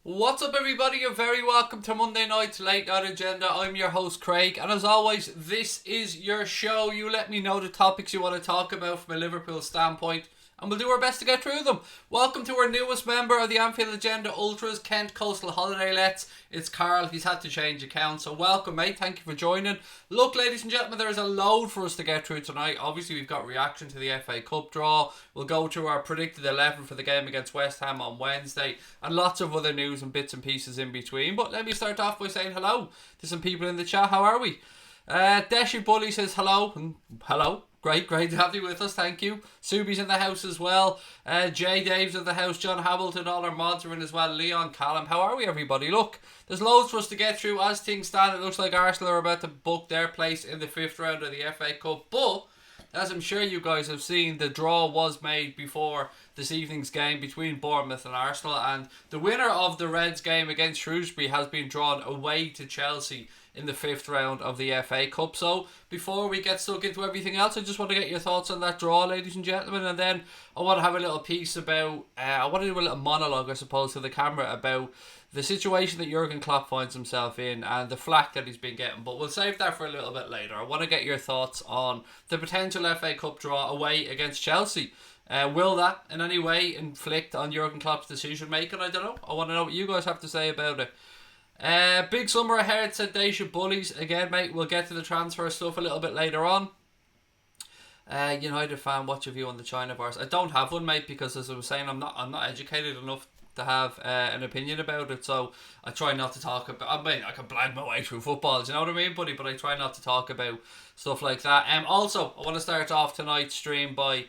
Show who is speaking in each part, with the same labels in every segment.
Speaker 1: What's up, everybody? You're very welcome to Monday Night's Late Night Agenda. I'm your host, Craig, and as always, this is your show. You let me know the topics you want to talk about from a Liverpool standpoint, and we'll do our best to get through them. Welcome to our newest member of the Anfield Agenda Ultras, Kent Coastal Holiday Lets. It's Carl. He's had to change account, so welcome, mate. Thank you for joining. Look, ladies and gentlemen, there is a load for us to get through tonight. Obviously, we've got reaction to the FA Cup draw. We'll go through our predicted 11 for the game against West Ham on Wednesday, and lots of other news and bits and pieces in between. But let me start off by saying hello to some people in the chat. How are we? Deshy Bully says hello, and hello. Great to have you with us, thank you. Subi's in the house as well. Jay Dave's in the house. John Hamilton, all our mods are in as well. Leon Callum, how are we, everybody? Look, there's loads for us to get through. As things stand, it looks like Arsenal are about to book their place in the fifth round of the FA Cup. But, as I'm sure you guys have seen, the draw was made before this evening's game between Bournemouth and Arsenal, and the winner of the Reds game against Shrewsbury has been drawn away to Chelsea in the fifth round of the FA Cup. So before we get stuck into everything else, I just want to get your thoughts on that draw, ladies and gentlemen, and then I want to have a little piece about I want to do a little monologue, I suppose, to the camera about the situation that Jurgen Klopp finds himself in and the flack that he's been getting. But we'll save that for a little bit later. I want to get your thoughts on the potential FA Cup draw away against Chelsea. Will that in any way inflict on Jurgen Klopp's decision making? I don't know. I want to know what you guys have to say about it. Big summer ahead, said Dacia Bullies. Again, mate, we'll get to the transfer stuff a little bit later on. United fan, what's your view on the China virus? I don't have one, mate, because as I was saying, I'm not educated enough to have an opinion about it, so I try not to talk about. I mean, I can blag my way through football, do you know what I mean, buddy? But I try not to talk about stuff like that. Also, I want to start off tonight's stream by.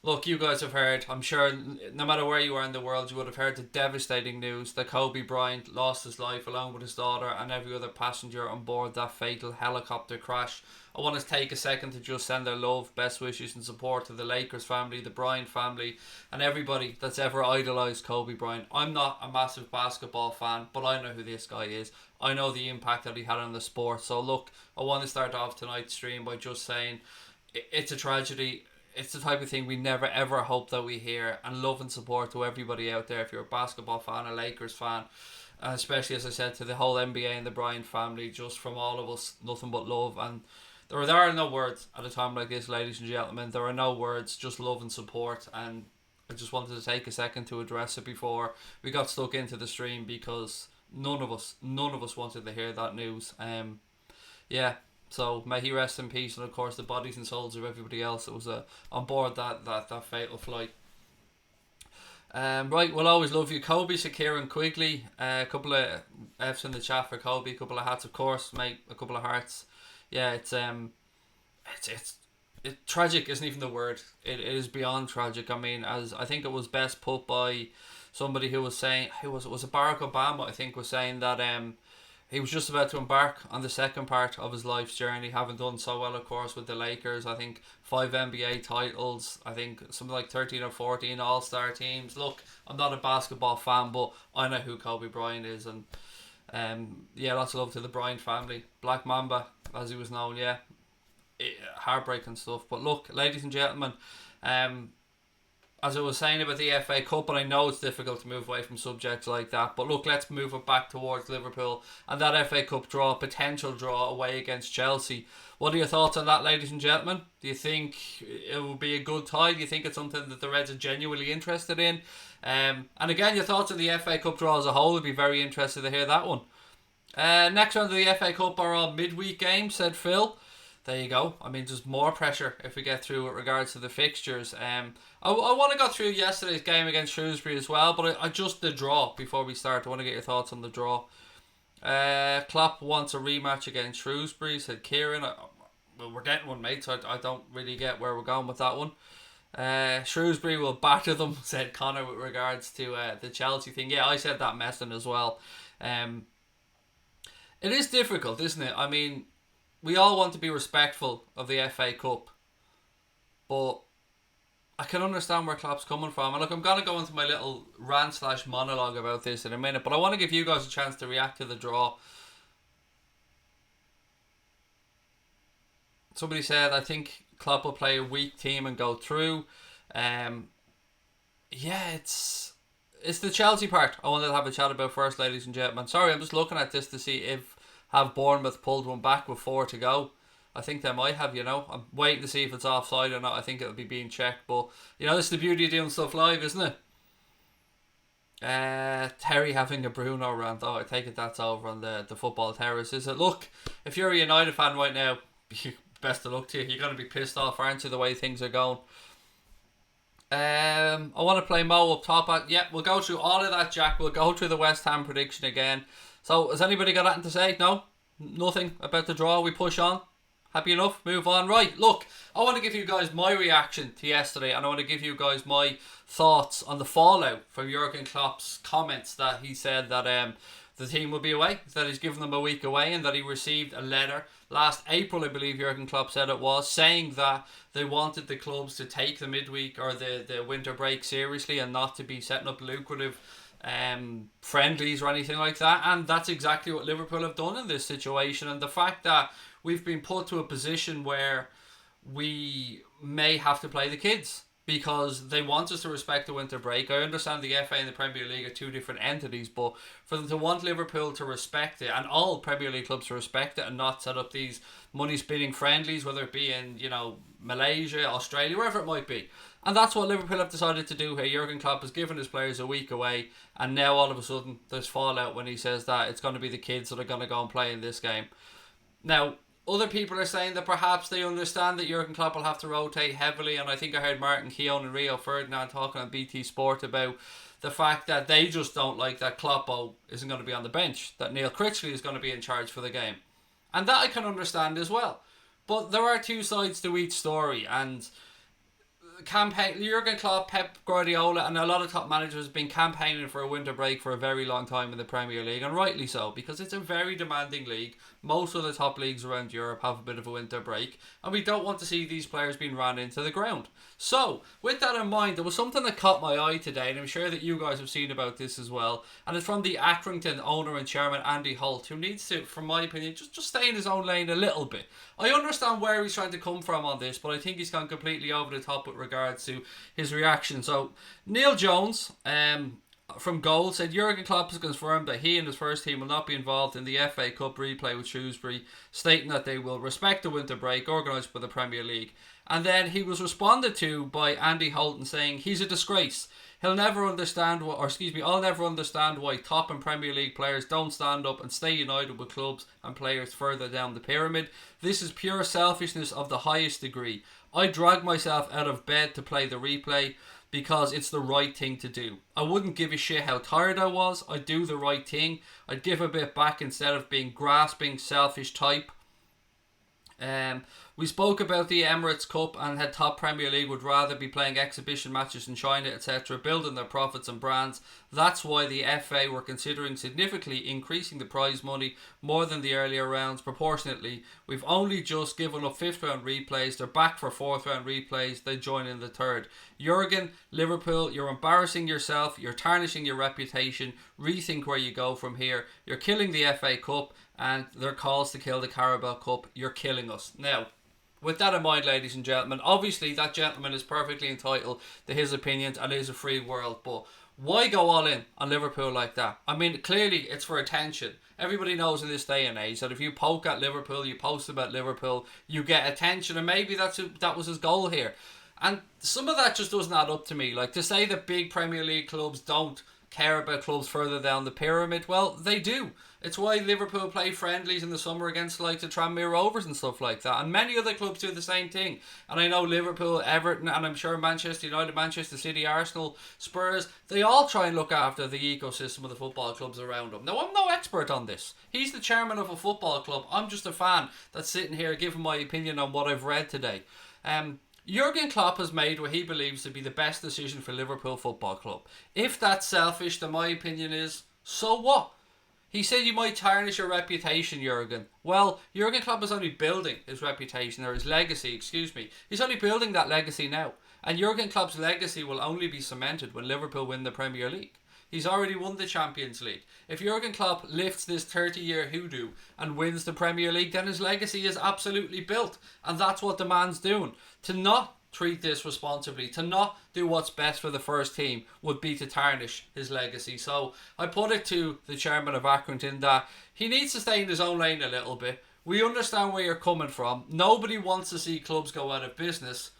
Speaker 1: Look, you guys have heard, I'm sure, no matter where you are in the world, you would have heard the devastating news that Kobe Bryant lost his life along with his daughter and every other passenger on board that fatal helicopter crash. I want to take a second to just send our love, best wishes and support to the Lakers family, the Bryant family, and everybody that's ever idolised Kobe Bryant. I'm not a massive basketball fan, but I know who this guy is. I know the impact that he had on the sport. So look, I want to start off tonight's stream by just saying it's a tragedy. It's the type of thing we never ever hope that we hear, and love and support to everybody out there. If you're a basketball fan, a Lakers fan, and especially, as I said, to the whole NBA and the Bryant family, just from all of us, nothing but love. And there are no words at a time like this, ladies and gentlemen. There are no words, just love and support. And I just wanted to take a second to address it before we got stuck into the stream, because none of us wanted to hear that news. Yeah. So may he rest in peace, and of course the bodies and souls of everybody else that was on board that fatal flight. Right, we'll always love you, Kobe. Shakira and Quigley, a couple of F's in the chat for Kobe, a couple of hats, of course, mate, a couple of hearts. Yeah, it's tragic isn't even the word. It is beyond tragic. I mean, as I think it was best put by somebody who was saying, was it Barack Obama? I think was saying that he was just about to embark on the second part of his life's journey, having done so well, of course, with the Lakers. I think 5 NBA titles, I think something like 13 or 14 All-Star teams. Look, I'm not a basketball fan, but I know who Kobe Bryant is. And yeah, lots of love to the Bryant family. Black Mamba, as he was known, yeah. Heartbreaking stuff. But look, ladies and gentlemen, as I was saying about the FA Cup, and I know it's difficult to move away from subjects like that, but look, let's move it back towards Liverpool and that FA Cup draw, potential draw away against Chelsea. What are your thoughts on that, ladies and gentlemen? Do you think it will be a good tie? Do you think it's something that the Reds are genuinely interested in? And again, your thoughts on the FA Cup draw as a whole, would be very interested to hear that one. Next round of the FA Cup are all midweek games, said Phil. There you go. I mean, just more pressure if we get through with regards to the fixtures. I want to go through yesterday's game against Shrewsbury as well, but I just the draw before we start. I want to get your thoughts on the draw. Klopp wants a rematch against Shrewsbury, said Kieran. Well, we're getting one, mate, so I don't really get where we're going with that one. Shrewsbury will batter them, said Connor, with regards to the Chelsea thing. Yeah, I said that messing as well. It is difficult, isn't it? I mean, we all want to be respectful of the FA Cup, but I can understand where Klopp's coming from. And look, I'm going to go into my little rant / monologue about this in a minute, but I want to give you guys a chance to react to the draw. Somebody said, I think Klopp will play a weak team and go through. Yeah, it's the Chelsea part I wanted to have a chat about first, ladies and gentlemen. Sorry, I'm just looking at this to see if have Bournemouth pulled one back with 4 to go. I think they might have, I'm waiting to see if it's offside or not. I think it'll be being checked. But, this is the beauty of doing stuff live, isn't it? Terry having a Bruno rant. Oh, I take it that's over on the football terrace, is it? Look, if you're a United fan right now, best of luck to you. You're going to be pissed off, aren't you, the way things are going? I want to play Mo up top. Yeah, we'll go through all of that, Jack. We'll go through the West Ham prediction again. So, has anybody got anything to say? No? Nothing about the draw? We push on? Happy enough? Move on. Right, look, I want to give you guys my reaction to yesterday, and I want to give you guys my thoughts on the fallout from Jurgen Klopp's comments that he said that the team will be away, that he's given them a week away, and that he received a letter last April, I believe Jurgen Klopp said it was, saying that they wanted the clubs to take the midweek or the winter break seriously and not to be setting up lucrative friendlies or anything like that. And that's exactly what Liverpool have done in this situation. And the fact that we've been put to a position where we may have to play the kids because they want us to respect the winter break. I understand the FA and the Premier League are two different entities, but for them to want Liverpool to respect it and all Premier League clubs to respect it and not set up these money-spinning friendlies, whether it be in, Malaysia, Australia, wherever it might be. And that's what Liverpool have decided to do here. Jurgen Klopp has given his players a week away, and now all of a sudden there's fallout when he says that it's going to be the kids that are going to go and play in this game. Now, other people are saying that perhaps they understand that Jurgen Klopp will have to rotate heavily, and I think I heard Martin Keown and Rio Ferdinand talking on BT Sport about the fact that they just don't like that Kloppo isn't going to be on the bench, that Neil Critchley is going to be in charge for the game. And that I can understand as well. But there are two sides to each story, and Jurgen Klopp, Pep Guardiola and a lot of top managers have been campaigning for a winter break for a very long time in the Premier League, and rightly so, because it's a very demanding league. Most of the top leagues around Europe have a bit of a winter break, and we don't want to see these players being ran into the ground. So, with that in mind, there was something that caught my eye today, and I'm sure that you guys have seen about this as well, and it's from the Accrington owner and chairman Andy Holt, who needs to, from my opinion, just stay in his own lane a little bit. I understand where he's trying to come from on this, but I think he's gone completely over the top with regards to his reaction. So, Neil Jones, from Goal, said Jurgen Klopp has confirmed that he and his first team will not be involved in the FA Cup replay with Shrewsbury, stating that they will respect the winter break organised by the Premier League. And then he was responded to by Andy Holton saying he's a disgrace. I'll never understand why top and Premier League players don't stand up and stay united with clubs and players further down the pyramid. This is pure selfishness of the highest degree. I drag myself out of bed to play the replay because it's the right thing to do. I wouldn't give a shit how tired I was. I'd do the right thing. I'd give a bit back instead of being grasping, selfish type. We spoke about the Emirates Cup and had top Premier League would rather be playing exhibition matches in China, etc., building their profits and brands. That's why the FA were considering significantly increasing the prize money more than the earlier rounds proportionately. We've only just given up 5th round replays. They're back for 4th round replays. They join in the 3rd. Jurgen, Liverpool, you're embarrassing yourself. You're tarnishing your reputation. Rethink where you go from here. You're killing the FA Cup and their calls to kill the Carabao Cup. You're killing us. Now, with that in mind, ladies and gentlemen, obviously that gentleman is perfectly entitled to his opinions and it is a free world, but why go all in on Liverpool like that? I mean, clearly it's for attention. Everybody knows in this day and age that if you poke at Liverpool, you post about Liverpool, you get attention, and maybe that was his goal here. And some of that just doesn't add up to me. Like, to say that big Premier League clubs don't care about clubs further down the pyramid, well, they do. It's why Liverpool play friendlies in the summer against like the Tranmere Rovers and stuff like that, and many other clubs do the same thing. And I know Liverpool, Everton, and I'm sure Manchester United, Manchester City, Arsenal, Spurs, they all try and look after the ecosystem of the football clubs around them. Now, I'm no expert on this. He's the chairman of a football club. I'm just a fan that's sitting here giving my opinion on what I've read today. Jurgen Klopp has made what he believes to be the best decision for Liverpool Football Club. If that's selfish, then my opinion is, so what? He said you might tarnish your reputation, Jurgen. Well, Jurgen Klopp is only building his reputation, or his legacy, excuse me. He's only building that legacy now. And Jurgen Klopp's legacy will only be cemented when Liverpool win the Premier League. He's already won the Champions League. If Jurgen Klopp lifts this 30-year hoodoo and wins the Premier League, then his legacy is absolutely built. And that's what the man's doing. To not treat this responsibly. To not do what's best for the first team would be to tarnish his legacy. So I put it to the chairman of Accrington that he needs to stay in his own lane a little bit. We understand where you're coming from. Nobody wants to see clubs go out of business.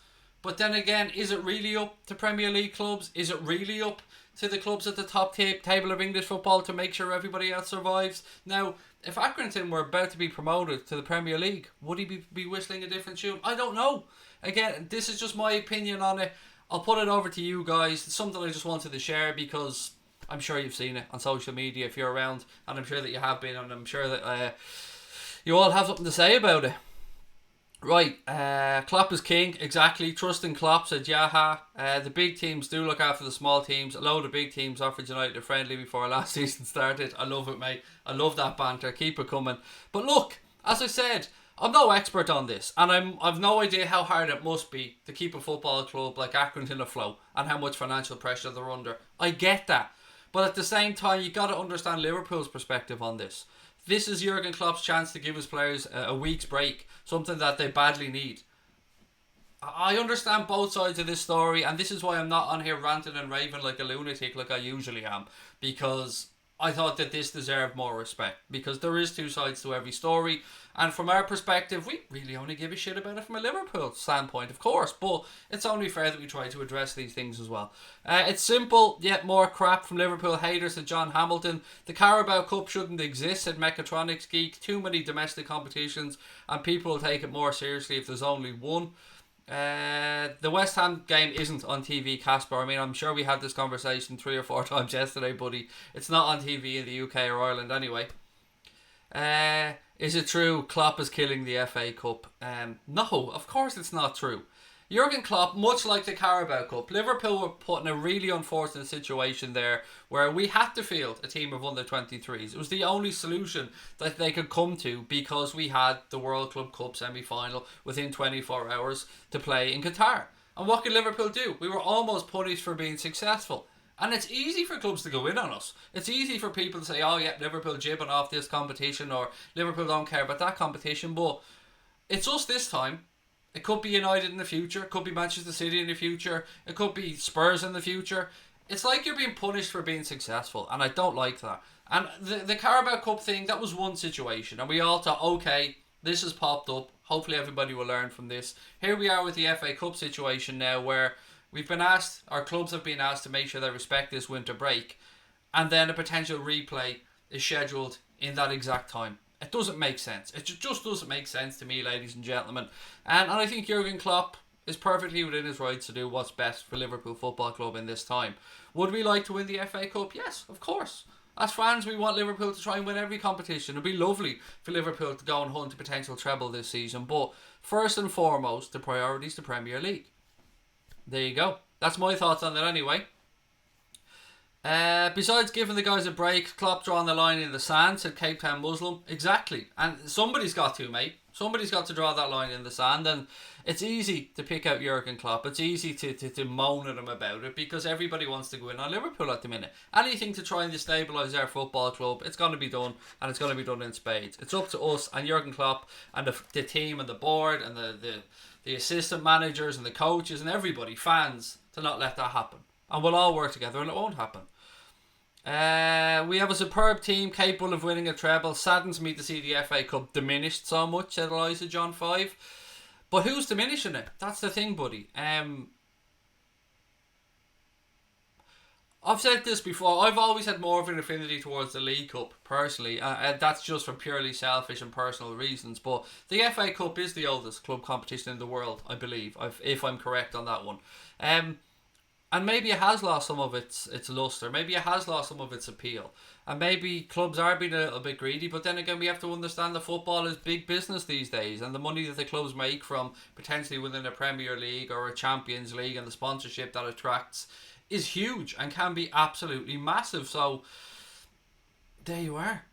Speaker 1: But then again, is it really up to Premier League clubs? Is it really up to the clubs at the top table of English football to make sure everybody else survives? Now, if Accrington were about to be promoted to the Premier League, would he be whistling a different tune? I don't know. Again, this is just my opinion on it. I'll put it over to you guys. It's something I just wanted to share because I'm sure you've seen it on social media if you're around, and I'm sure that you have been, and I'm sure that you all have something to say about it. Right, Klopp is king, exactly. Trust in Klopp, said Yaha. The big teams do look after the small teams. A load of big teams offered United a friendly before last season started. I love it, mate. I love that banter. Keep it coming. But look, as I said, I'm no expert on this, and I've no idea how hard it must be to keep a football club like Accrington afloat and how much financial pressure they're under. I get that. But at the same time, you got to understand Liverpool's perspective on this. This is Jurgen Klopp's chance to give his players a week's break, something that they badly need. I understand both sides of this story, and this is why I'm not on here ranting and raving like a lunatic like I usually am, because I thought that this deserved more respect, because there is two sides to every story, and from our perspective, we really only give a shit about it from a Liverpool standpoint, of course, but it's only fair that we try to address these things as well. It's simple, yet more crap from Liverpool haters to John Hamilton. The Carabao Cup shouldn't exist, said Mechatronics Geek. Too many domestic competitions, and people will take it more seriously if there's only one. The West Ham game isn't on TV, Casper. I mean, I'm sure we had this conversation 3 or 4 times yesterday, buddy. It's not on TV in the UK or Ireland anyway. Is it true Klopp is killing the FA Cup? No, of course it's not true. Jurgen Klopp, much like the Carabao Cup, Liverpool were put in a really unfortunate situation there where we had to field a team of under-23s. It was the only solution that they could come to because we had the World Club Cup semi-final within 24 hours to play in Qatar. And what could Liverpool do? We were almost punished for being successful. And it's easy for clubs to go in on us. It's easy for people to say, oh yeah, Liverpool jibbing off this competition, or Liverpool don't care about that competition. But it's us this time. It could be United in the future. It could be Manchester City in the future. It could be Spurs in the future. It's like you're being punished for being successful, and I don't like that. And the Carabao Cup thing, that was one situation, and we all thought, okay, this has popped up. Hopefully everybody will learn from this. Here we are with the FA Cup situation now, where we've been asked, our clubs have been asked to make sure they respect this winter break, and then a potential replay is scheduled in that exact time. It doesn't make sense. It just doesn't make sense to me, ladies and gentlemen. And I think Jurgen Klopp is perfectly within his rights to do what's best for Liverpool Football Club in this time. Would we like to win the FA Cup? Yes, of course. As fans, we want Liverpool to try and win every competition. It'd be lovely for Liverpool to go and hunt a potential treble this season. But first and foremost, the priority is the Premier League. There you go. That's my thoughts on it anyway. Besides giving the guys a break, Klopp drawing the line in the sand, said Cape Town Muslim. Exactly. And somebody's got to, mate. Somebody's got to draw that line in the sand. And it's easy to pick out Jurgen Klopp. It's easy to moan at him about it because everybody wants to go in on Liverpool at the minute. Anything to try and destabilise our football club, it's going to be done, and it's going to be done in spades. It's up to us and Jurgen Klopp and the team and the board and the assistant managers and the coaches and everybody, fans, to not let that happen. And we'll all work together and it won't happen. We have a superb team capable of winning a treble. Saddens me to see the FA Cup diminished so much, said Eliza John 5. But who's diminishing it? That's the thing, buddy. I've said this before. I've always had more of an affinity towards the League Cup, personally. That's just for purely selfish and personal reasons. But the FA Cup is the oldest club competition in the world, I believe, if I'm correct on that one. And maybe it has lost some of its luster. Maybe it has lost some of its appeal. And maybe clubs are being a little bit greedy. But then again, we have to understand that football is big business these days. And the money that the clubs make from potentially winning a Premier League or a Champions League and the sponsorship that attracts is huge and can be absolutely massive. So there you are.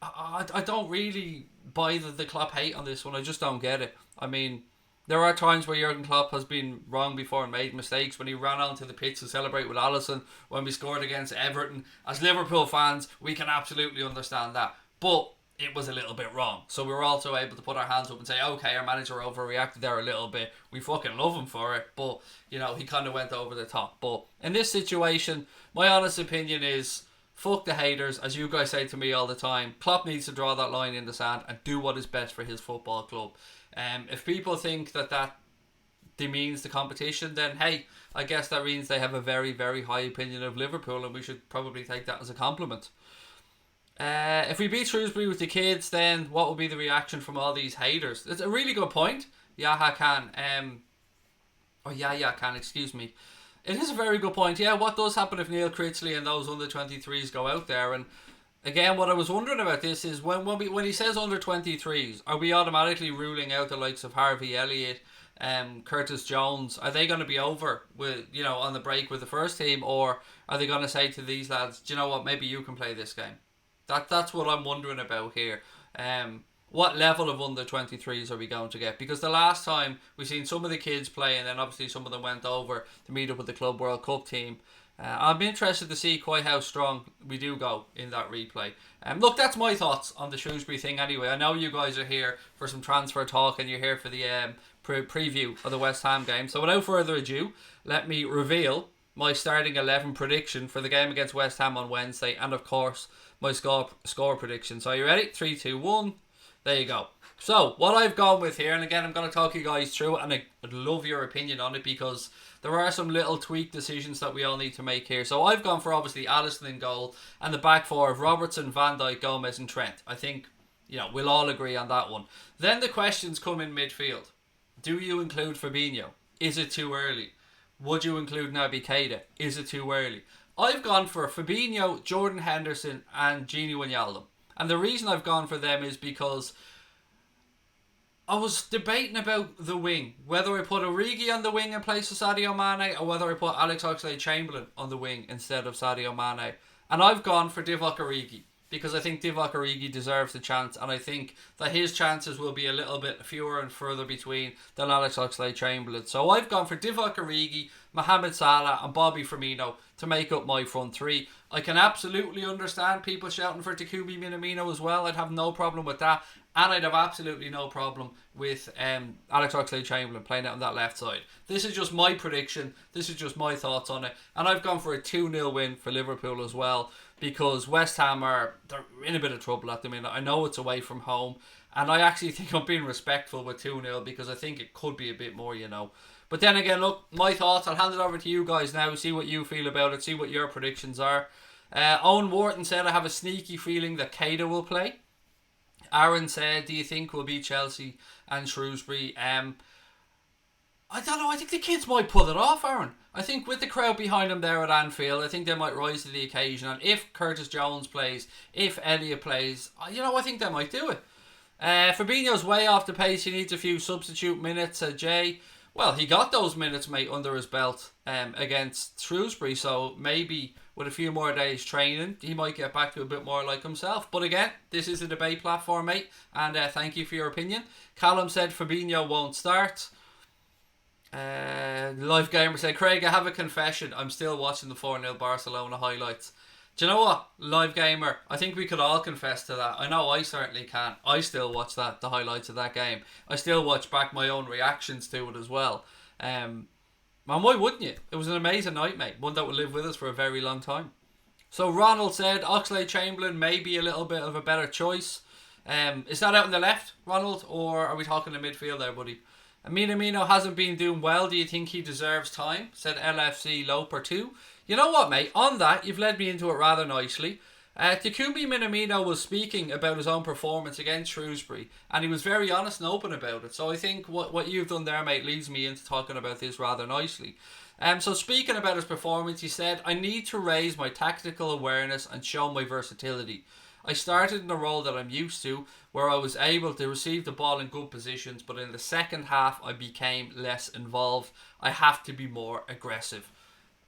Speaker 1: I don't really buy the Klopp hate on this one. I just don't get it. I mean, there are times where Jurgen Klopp has been wrong before and made mistakes. When he ran onto the pitch to celebrate with Alisson when we scored against Everton. As Liverpool fans, we can absolutely understand that. But it was a little bit wrong. So we were also able to put our hands up and say, okay, our manager overreacted there a little bit. We fucking love him for it, but he kind of went over the top. But in this situation, my honest opinion is, fuck the haters, as you guys say to me all the time. Klopp needs to draw that line in the sand and do what is best for his football club. If people think that demeans the competition, then hey, I guess that means they have a very, very high opinion of Liverpool, and we should probably take that as a compliment. If we beat Shrewsbury with the kids, then what will be the reaction from all these haters? It's a really good point. Yaha Khan, excuse me. It is a very good point. Yeah, what does happen if Neil Critchley and those under 23s go out there? And again, what I was wondering about this is when he says under 23s, are we automatically ruling out the likes of Harvey Elliott, Curtis Jones? Are they going to be over with on the break with the first team, or are they going to say to these lads, do you know what, maybe you can play this game? That's what I'm wondering about here. What level of under 23s are we going to get? Because the last time we've seen some of the kids play, and then obviously some of them went over to meet up with the Club World Cup team. I'm interested to see quite how strong we do go in that replay. Look, that's my thoughts on the Shrewsbury thing anyway. I know you guys are here for some transfer talk, and you're here for the preview of the West Ham game. So without further ado, let me reveal my starting 11 prediction for the game against West Ham on Wednesday, and of course my score prediction. So are you ready? 3, 2, 1. There you go. So what I've gone with here, and again I'm going to talk you guys through it, and I'd love your opinion on it because there are some little tweak decisions that we all need to make here. So I've gone for obviously Alisson in goal, and the back four of Robertson, Van Dijk, Gomez and Trent. I think we'll all agree on that one. Then the questions come in midfield. Do you include Firmino? Is it too early? Would you include Naby Keita? Is it too early? I've gone for Fabinho, Jordan Henderson and Gini Wijnaldum. And the reason I've gone for them is because I was debating about the wing. Whether I put Origi on the wing in place of Sadio Mane, or whether I put Alex Oxlade-Chamberlain on the wing instead of Sadio Mane. And I've gone for Divock Origi, because I think Divock Origi deserves the chance, and I think that his chances will be a little bit fewer and further between than Alex Oxlade-Chamberlain. So I've gone for Divock Origi, Mohamed Salah and Bobby Firmino to make up my front three. I can absolutely understand people shouting for Takumi Minamino as well. I'd have no problem with that. And I'd have absolutely no problem with Alex Oxlade-Chamberlain playing out on that left side. This is just my prediction. This is just my thoughts on it. And I've gone for a 2-0 win for Liverpool as well, because West Ham they're in a bit of trouble at the minute. I know it's away from home, and I actually think I'm being respectful with 2-0 because I think it could be a bit more, But then again, look, my thoughts, I'll hand it over to you guys now, see what you feel about it, see what your predictions are. Owen Wharton said, I have a sneaky feeling that Keita will play. Aaron said, do you think we'll beat Chelsea and Shrewsbury? I don't know, I think the kids might pull it off, Aaron. I think with the crowd behind them there at Anfield, I think they might rise to the occasion. And if Curtis Jones plays, if Elliott plays, I think they might do it. Fabinho's way off the pace. He needs a few substitute minutes. Jay, well, he got those minutes, mate, under his belt against Shrewsbury. So maybe with a few more days training, he might get back to a bit more like himself. But again, this is a debate platform, mate. And thank you for your opinion. Callum said Fabinho won't start. Live Gamer said, Craig, I have a confession. I'm still watching the 4-0 Barcelona highlights. Do you know what, Live Gamer? I think we could all confess to that. I know I certainly can. I still watch the highlights of that game. I still watch back my own reactions to it as well. And why wouldn't you? It was an amazing night, mate. One that will live with us for a very long time. So Ronald said Oxlade-Chamberlain may be a little bit of a better choice. Is that out on the left, Ronald? Or are we talking the midfield there, buddy? Minamino hasn't been doing well. Do you think he deserves time? Said LFC Loper 2. You know what, mate? On that, you've led me into it rather nicely. Takumi Minamino was speaking about his own performance against Shrewsbury, and he was very honest and open about it. So I think what you've done there, mate, leads me into talking about this rather nicely. So speaking about his performance, he said, I need to raise my tactical awareness and show my versatility. I started in a role that I'm used to, where I was able to receive the ball in good positions, but in the second half I became less involved. I have to be more aggressive.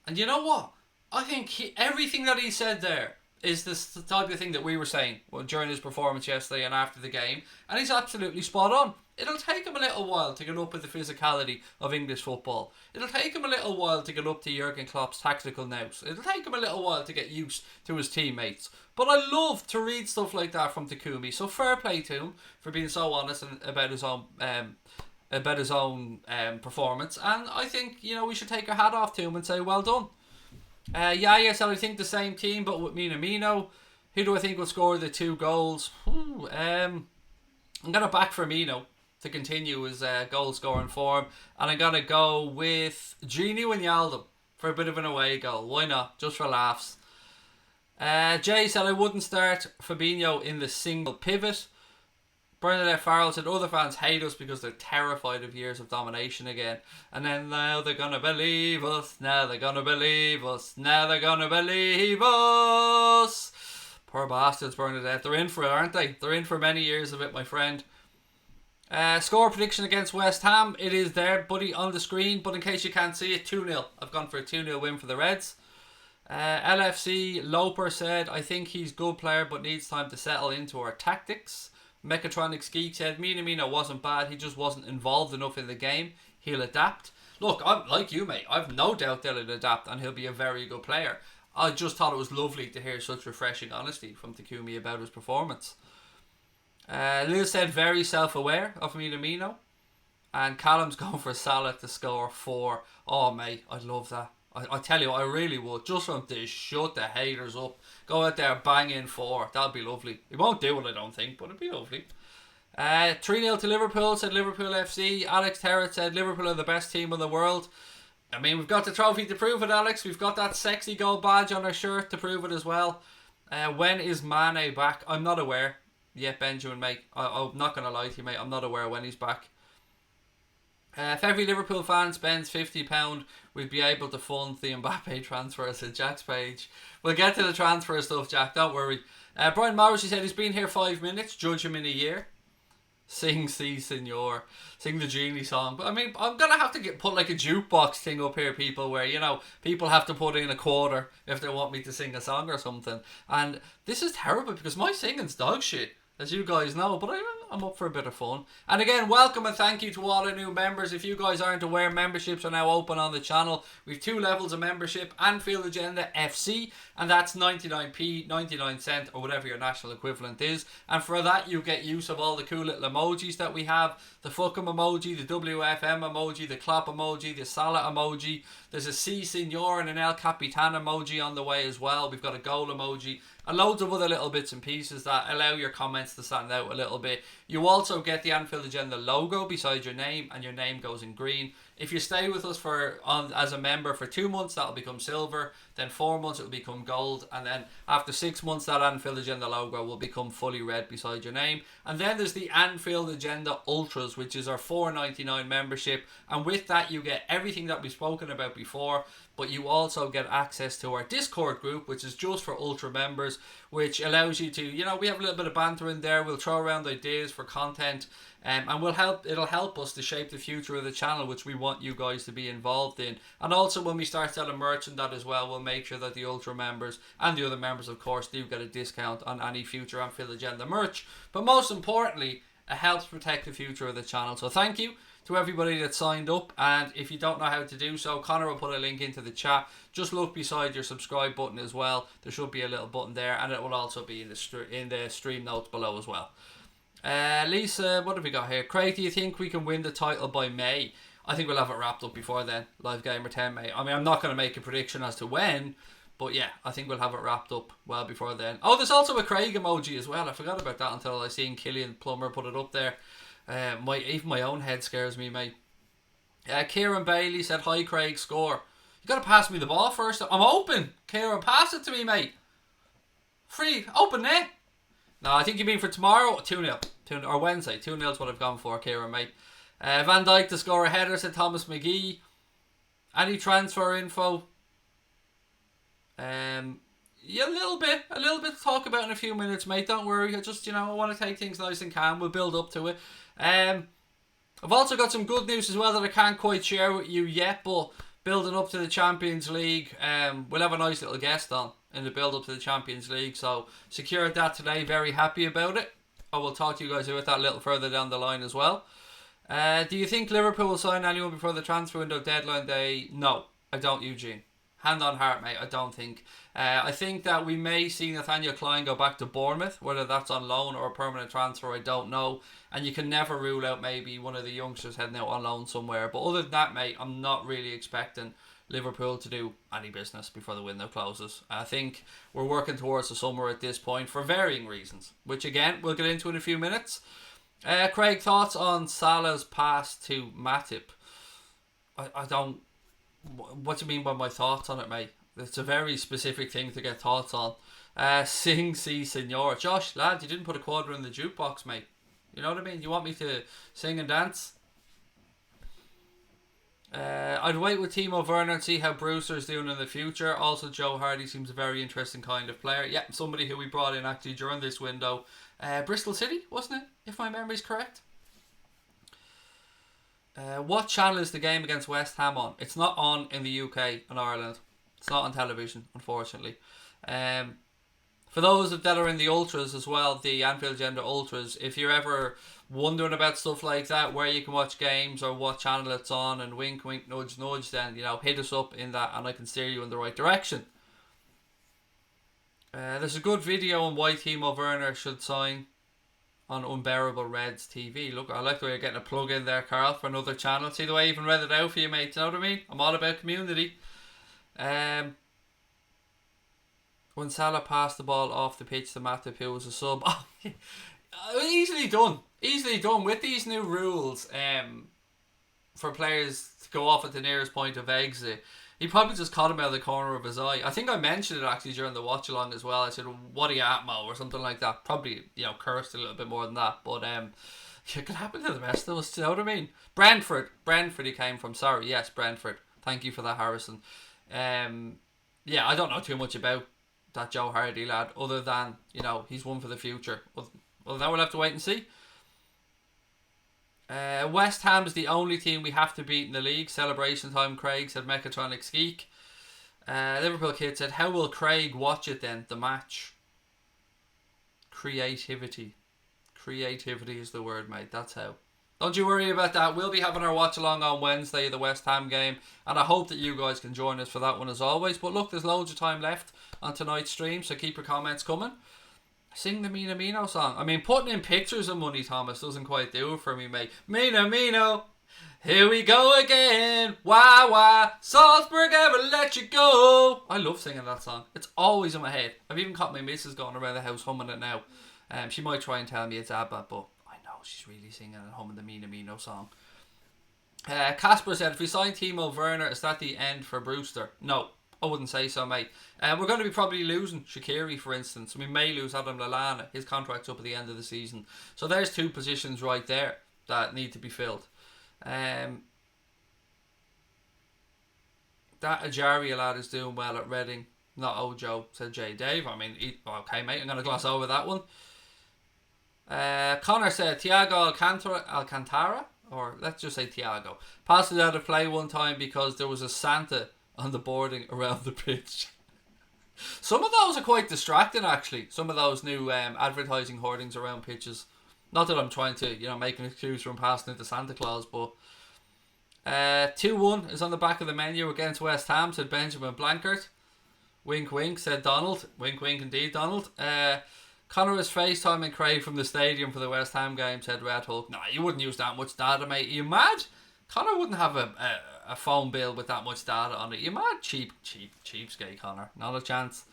Speaker 1: And you know what? I think everything that he said there is this the type of thing that we were saying during his performance yesterday and after the game, and he's absolutely spot on. It'll take him a little while to get up with the physicality of English football. It'll take him a little while to get up to Jurgen Klopp's tactical nous. It'll take him a little while to get used to his teammates. But I love to read stuff like that from Takumi. So fair play to him for being so honest about his own performance. And I think, we should take our hat off to him and say well done. Yaya said I think the same team, but with Minamino. Who do I think will score the 2 goals? I'm going to back Firmino to continue his goal scoring form, and I'm going to go with Gini Wijnaldum for a bit of an away goal. Why not? Just for laughs. Jay said I wouldn't start Fabinho in the single pivot. Bernadette Farrell said other fans hate us because they're terrified of years of domination again. And then now they're going to believe us. Now they're going to believe us. Now they're going to believe us. Poor bastards, Bernadette. They're in for it, aren't they? They're in for many years of it, my friend. Score prediction against West Ham. It is there, buddy, on the screen. But in case you can't see it, 2-0. I've gone for a 2-0 win for the Reds. LFC Loper said, I think he's a good player but needs time to settle into our tactics. Mechatronics Geek said, Minamino wasn't bad. He just wasn't involved enough in the game. He'll adapt. Look, I'm like you, mate. I've no doubt that he'll adapt and he'll be a very good player. I just thought it was lovely to hear such refreshing honesty from Takumi about his performance. Liz said very self-aware of Minamino. And Callum's going for Salah to score 4. Oh, mate, I'd love that. I tell you, I really would. Just for him to shut the haters up. Go out there, bang in 4. That'd be lovely. He won't do it, I don't think, but it'd be lovely. 3-0 to Liverpool, said Liverpool FC. Alex Terrett said Liverpool are the best team in the world. I mean, we've got the trophy to prove it, Alex. We've got that sexy gold badge on our shirt to prove it as well. When is Mane back? I'm not aware yet, Benjamin, mate. I'm not going to lie to you, mate. I'm not aware when he's back. If every Liverpool fan spends £50, we'd be able to fund the Mbappe transfer, said Jack's page. We'll get to the transfer stuff, Jack. Don't worry. Brian Morrissey said he's been here 5 minutes. Judge him in a year. Sing Si Senor. Sing the Genie song. But I mean, I'm going to have to put like a jukebox thing up here, people, where, people have to put in a quarter if they want me to sing a song or something. And this is terrible because my singing's dog shit, as you guys know, but I'm up for a bit of fun. And again, welcome and thank you to all our new members. If you guys aren't aware, memberships are now open on the channel. We've 2 levels of membership: Anfield Agenda FC, and that's 99p, 99 cent, or whatever your national equivalent is. And for that, you get use of all the cool little emojis that we have: the fuckum emoji, the WFM emoji, the KLOPP emoji, the Salah emoji. There's a C Senor and an El Capitan emoji on the way as well. We've got a goal emoji and loads of other little bits and pieces that allow your comments to stand out a little bit. You also get the Anfield Agenda logo beside your name, and your name goes in green. If you stay with us as a member for 2 months, that'll become silver. Then 4 months, it'll become gold. And then after 6 months, that Anfield Agenda logo will become fully red beside your name. And then there's the Anfield Agenda Ultras, which is our $4.99 membership. And with that, you get everything that we've spoken about before. But you also get access to our Discord group, which is just for Ultra members, which allows you to, we have a little bit of banter in there. We'll throw around ideas for content. And it'll help us to shape the future of the channel, which we want you guys to be involved in. And also when we start selling merch and that as well, we'll make sure that the Ultra members and the other members, of course, do get a discount on any future Anfield Agenda merch. But most importantly, it helps protect the future of the channel. So thank you to everybody that signed up. And if you don't know how to do so, Connor will put a link into the chat. Just look beside your subscribe button as well. There should be a little button there, and it will also be in the stream notes below as well. Lisa, what have we got here? Craig, do you think we can win the title by May? I think we'll have it wrapped up before then. Live Gamer 10 May. I mean, I'm not going to make a prediction as to when, but yeah, I think we'll have it wrapped up well before then. Oh, there's also a Craig emoji as well. I forgot about that until I seen Kylian Plumber put it up there. Even my own head scares me, mate. Kieran Bailey said, hi Craig, score. You got to pass me the ball first. I'm open. Kieran, pass it to me, mate. Free, open net. No, I think you mean for tomorrow. 2-0. Or Wednesday. 2-0 is what I've gone for, Kieran, mate. Van Dijk to score a header, said Thomas McGee. Any transfer info? Yeah, a little bit to talk about in a few minutes, mate. Don't worry. I just, I want to take things nice and calm. We'll build up to it. I've also got some good news as well that I can't quite share with you yet, but building up to the Champions League, we'll have a nice little guest on in the build-up to the Champions League. So secured that today. Very happy about it. I will talk to you guys about that a little further down the line as well. Do you think Liverpool will sign anyone before the transfer window deadline day? No, I don't, Eugene. Hand on heart, mate, I don't think. I think that we may see Nathaniel Klein go back to Bournemouth. Whether that's on loan or a permanent transfer, I don't know. And you can never rule out maybe one of the youngsters heading out on loan somewhere. But other than that, mate, I'm not really expecting Liverpool to do any business before the window closes. I think we're working towards the summer at this point for varying reasons, which again we'll get into in a few minutes. Craig, thoughts on Salah's pass to Matip? I don't. What do you mean by my thoughts on it, mate? It's a very specific thing to get thoughts on. Sing si senor. Josh, lad, you didn't put a quarter in the jukebox, mate. You know what I mean? You want me to sing and dance? I'd wait with Timo Werner and see how Brewster's doing in the future. Also, Joe Hardy seems a very interesting kind of player. Yeah, somebody who we brought in actually during this window. Bristol City, wasn't it? If my memory's correct. What channel is the game against West Ham on? It's not on in the UK and Ireland. It's not on television, unfortunately. For those that are in the Ultras as well, the Anfield Gender Ultras, if you're ever wondering about stuff like that, where you can watch games or what channel it's on, and wink, wink, nudge, nudge, then, hit us up in that and I can steer you in the right direction. There's a good video on why Timo Werner should sign on Unbearable Reds TV. Look, I like the way you're getting a plug in there, Carl, for another channel. See the way I even read it out for you, mate. You know what I mean? I'm all about community. When Salah passed the ball off the pitch to Matip, who was a sub. Easily done. Easily done. With these new rules for players to go off at the nearest point of exit, he probably just caught him out of the corner of his eye. I think I mentioned it actually during the watch-along as well. I said, what are you at, Mo? Or something like that. Probably, cursed a little bit more than that. But it could happen to the rest of us. You know what I mean? Brentford he came from. Sorry, yes, Brentford. Thank you for that, Harrison. I don't know too much about that Joe Hardy lad, other than, he's one for the future. Well, now we'll have to wait and see. West Ham is the only team we have to beat in the league. Celebration time, Craig, said Mechatronic Skeek. Liverpool Kid said, how will Craig watch it then, the match? Creativity. Creativity is the word, mate. That's how. Don't you worry about that. We'll be having our watch along on Wednesday, the West Ham game, and I hope that you guys can join us for that one as always. But look, there's loads of time left on tonight's stream, so keep your comments coming. Sing the Minamino song. I mean, putting in pictures of Money Thomas doesn't quite do it for me, mate. Minamino, here we go again. Wah wah, Salzburg ever let you go. I love singing that song. It's always in my head. I've even caught my missus going around the house humming it now. She might try and tell me it's ABBA, but she's really singing and humming the Minamino song. Casper said, if we sign Timo Werner, is that the end for Brewster? No, I wouldn't say so, mate. We're going to be probably losing Shaqiri, for instance. We may lose Adam Lallana. His contract's up at the end of the season. So there's two positions right there that need to be filled. That Ajaria lad is doing well at Reading. Not Ojo, said Jay Dave. I mean, okay, mate, I'm going to gloss over that one. Connor said Thiago Alcantara, or let's just say Thiago, passed it out of play one time because there was a Santa on the boarding around the pitch. Some of those are quite distracting, actually. Some of those new advertising hoardings around pitches. Not that I'm trying to make an excuse from passing it to Santa Claus, but 2-1 is on the back of the menu against West Ham, said Benjamin Blankert. Wink wink, said Donald. Wink wink indeed, Donald. Connor was FaceTiming Craig from the stadium for the West Ham game, said Red Hulk. No, you wouldn't use that much data, mate. Are you mad? Connor wouldn't have a phone bill with that much data on it. You mad? Cheapskate, Connor. Not a chance.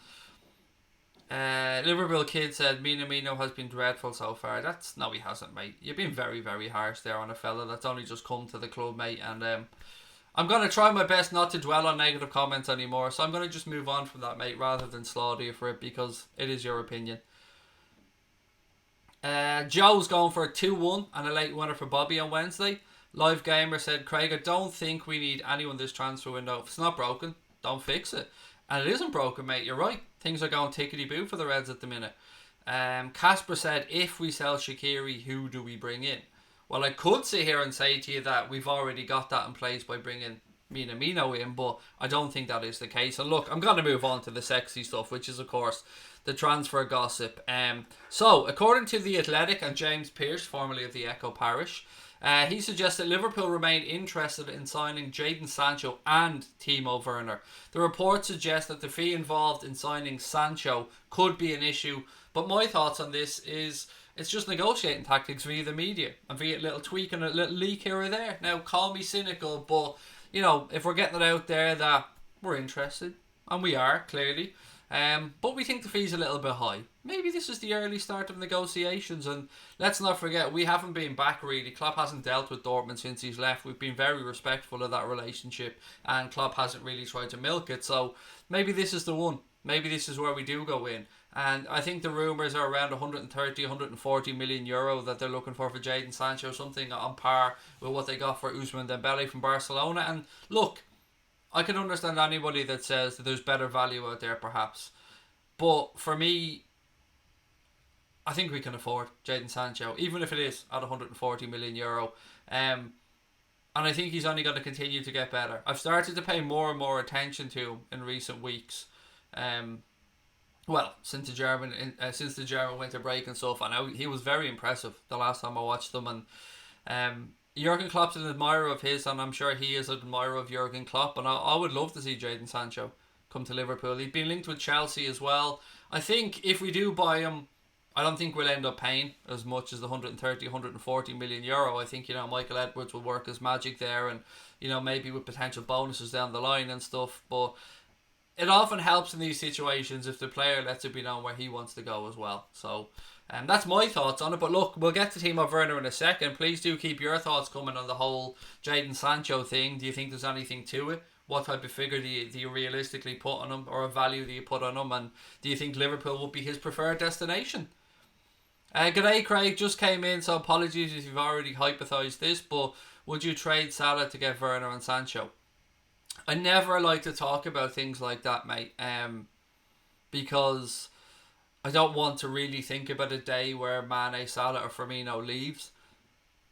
Speaker 1: Liverpool Kid said Minamino has been dreadful so far. No, he hasn't, mate. You've been very, very harsh there on a fella that's only just come to the club, mate. And I'm going to try my best not to dwell on negative comments anymore. So I'm going to just move on from that, mate, rather than slaughter you for it, because it is your opinion. Joe's going for a 2-1 and a late winner for Bobby on Wednesday. Live Gamer said, Craig, I don't think we need anyone this transfer window. If it's not broken, don't fix it. And it isn't broken, mate. You're right. Things are going tickety-boo for the Reds at the minute. Casper said, if we sell Shaqiri, who do we bring in? Well, I could sit here and say to you that we've already got that in place by bringing Minamino in, but I don't think that is the case. And look, I'm going to move on to the sexy stuff, which is, of course, the transfer gossip. So, according to The Athletic and James Pearce, formerly of the Echo Parish, he suggests that Liverpool remain interested in signing Jadon Sancho and Timo Werner. The report suggests that the fee involved in signing Sancho could be an issue, but my thoughts on this is it's just negotiating tactics via the media and via a little tweak and a little leak here or there. Now, call me cynical, but, you know, if we're getting it out there that we're interested, and we are, clearly, but we think the fee's a little bit high. Maybe this is the early start of negotiations, and let's not forget, we haven't been back really. Klopp hasn't dealt with Dortmund since he's left. We've been very respectful of that relationship, and Klopp hasn't really tried to milk it, so maybe this is the one. Maybe this is where we do go in. And I think the rumours are around 130, 140 million euro that they're looking for Jadon Sancho, something on par with what they got for Ousmane Dembele from Barcelona. And look, I can understand anybody that says that there's better value out there perhaps. But for me, I think we can afford Jadon Sancho, even if it is at 140 million euro. And I think he's only going to continue to get better. I've started to pay more and more attention to him in recent weeks. Well, since the German winter break and stuff, and he was very impressive the last time I watched them. And Jurgen Klopp's an admirer of his, and I'm sure he is an admirer of Jurgen Klopp. And I would love to see Jadon Sancho come to Liverpool. He'd been linked with Chelsea as well. I think if we do buy him, I don't think we'll end up paying as much as the 130, 140 million euro. I think, you know, Michael Edwards will work his magic there, and, you know, maybe with potential bonuses down the line and stuff. But it often helps in these situations if the player lets it be known where he wants to go as well. So that's my thoughts on it. But look, we'll get to Timo Werner in a second. Please do keep your thoughts coming on the whole Jadon Sancho thing. Do you think there's anything to it? What type of figure do you realistically put on him, or a value do you put on him? And do you think Liverpool would be his preferred destination? G'day, Craig. Just came in, so apologies if you've already hypothesized this, but would you trade Salah to get Werner and Sancho? I never like to talk about things like that, mate, because I don't want to really think about a day where Mane, Salah or Firmino leaves.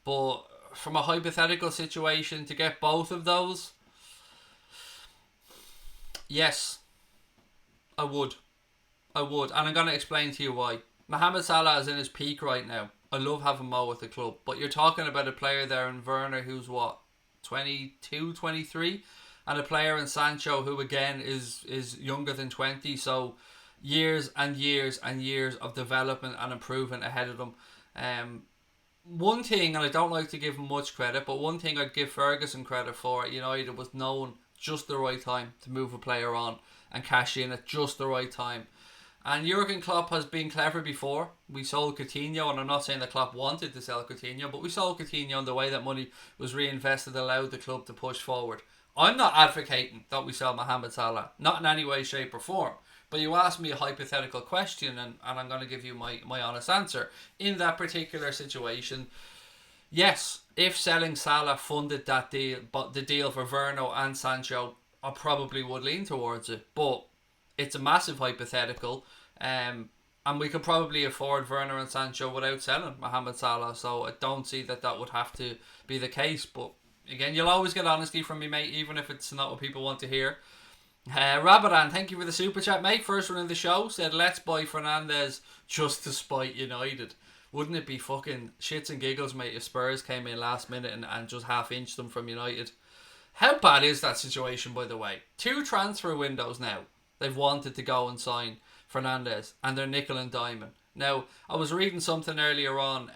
Speaker 1: But from a hypothetical situation, to get both of those, yes, I would. And I'm going to explain to you why. Mohamed Salah is in his peak right now. I love having Mo at the club, but you're talking about a player there in Werner who's what, 22, 23? And a player in Sancho who again is younger than 20, so years and years and years of development and improvement ahead of them. One thing, and I don't like to give him much credit, but one thing I'd give Ferguson credit for at United was knowing just the right time to move a player on and cash in at just the right time. And Jurgen Klopp has been clever before. We sold Coutinho, and I'm not saying that Klopp wanted to sell Coutinho, but we sold Coutinho, and the way that money was reinvested allowed the club to push forward. I'm not advocating that we sell Mohamed Salah, not in any way, shape or form. But you asked me a hypothetical question, and I'm going to give you my honest answer. In that particular situation, yes, if selling Salah funded that deal, but the deal for Werner and Sancho, I probably would lean towards it. But it's a massive hypothetical, and we could probably afford Werner and Sancho without selling Mohamed Salah. So I don't see that would have to be the case. But again, you'll always get honesty from me, mate, even if it's not what people want to hear. Rabadan, thank you for the super chat, mate. First one in the show said, let's buy Fernandes just to spite United. Wouldn't it be fucking shits and giggles, mate, if Spurs came in last minute and just half-inched them from United? How bad is that situation, by the way? 2 transfer windows now. They've wanted to go and sign Fernandes, and they're nickel and diamond. Now, I was reading something earlier on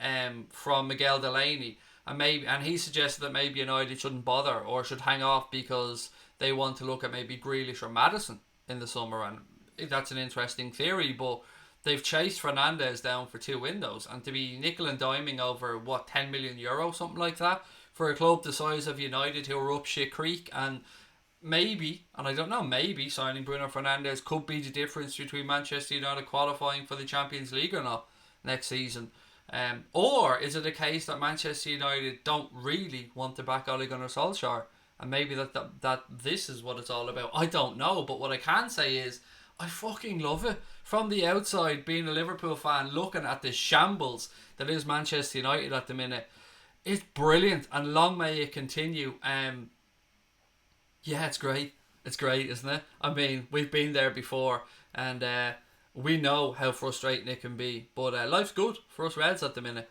Speaker 1: from Miguel Delaney, and he suggested that maybe United shouldn't bother or should hang off because they want to look at maybe Grealish or Maddison in the summer, and that's an interesting theory, but they've chased Fernandes down for 2 windows, and to be nickel and diming over, 10 million euro, something like that, for a club the size of United who are up shit creek, and maybe, and I don't know, maybe signing Bruno Fernandes could be the difference between Manchester United qualifying for the Champions League or not next season. Or is it a case that Manchester United don't really want to back Ole Gunnar Solskjaer, and maybe that this is what it's all about? I don't know, but what I can say is I fucking love it. From the outside, being a Liverpool fan, looking at the shambles that is Manchester United at the minute, it's brilliant, and long may it continue. Yeah, it's great. It's great, isn't it? I mean, we've been there before, and we know how frustrating it can be. But life's good for us Reds at the minute.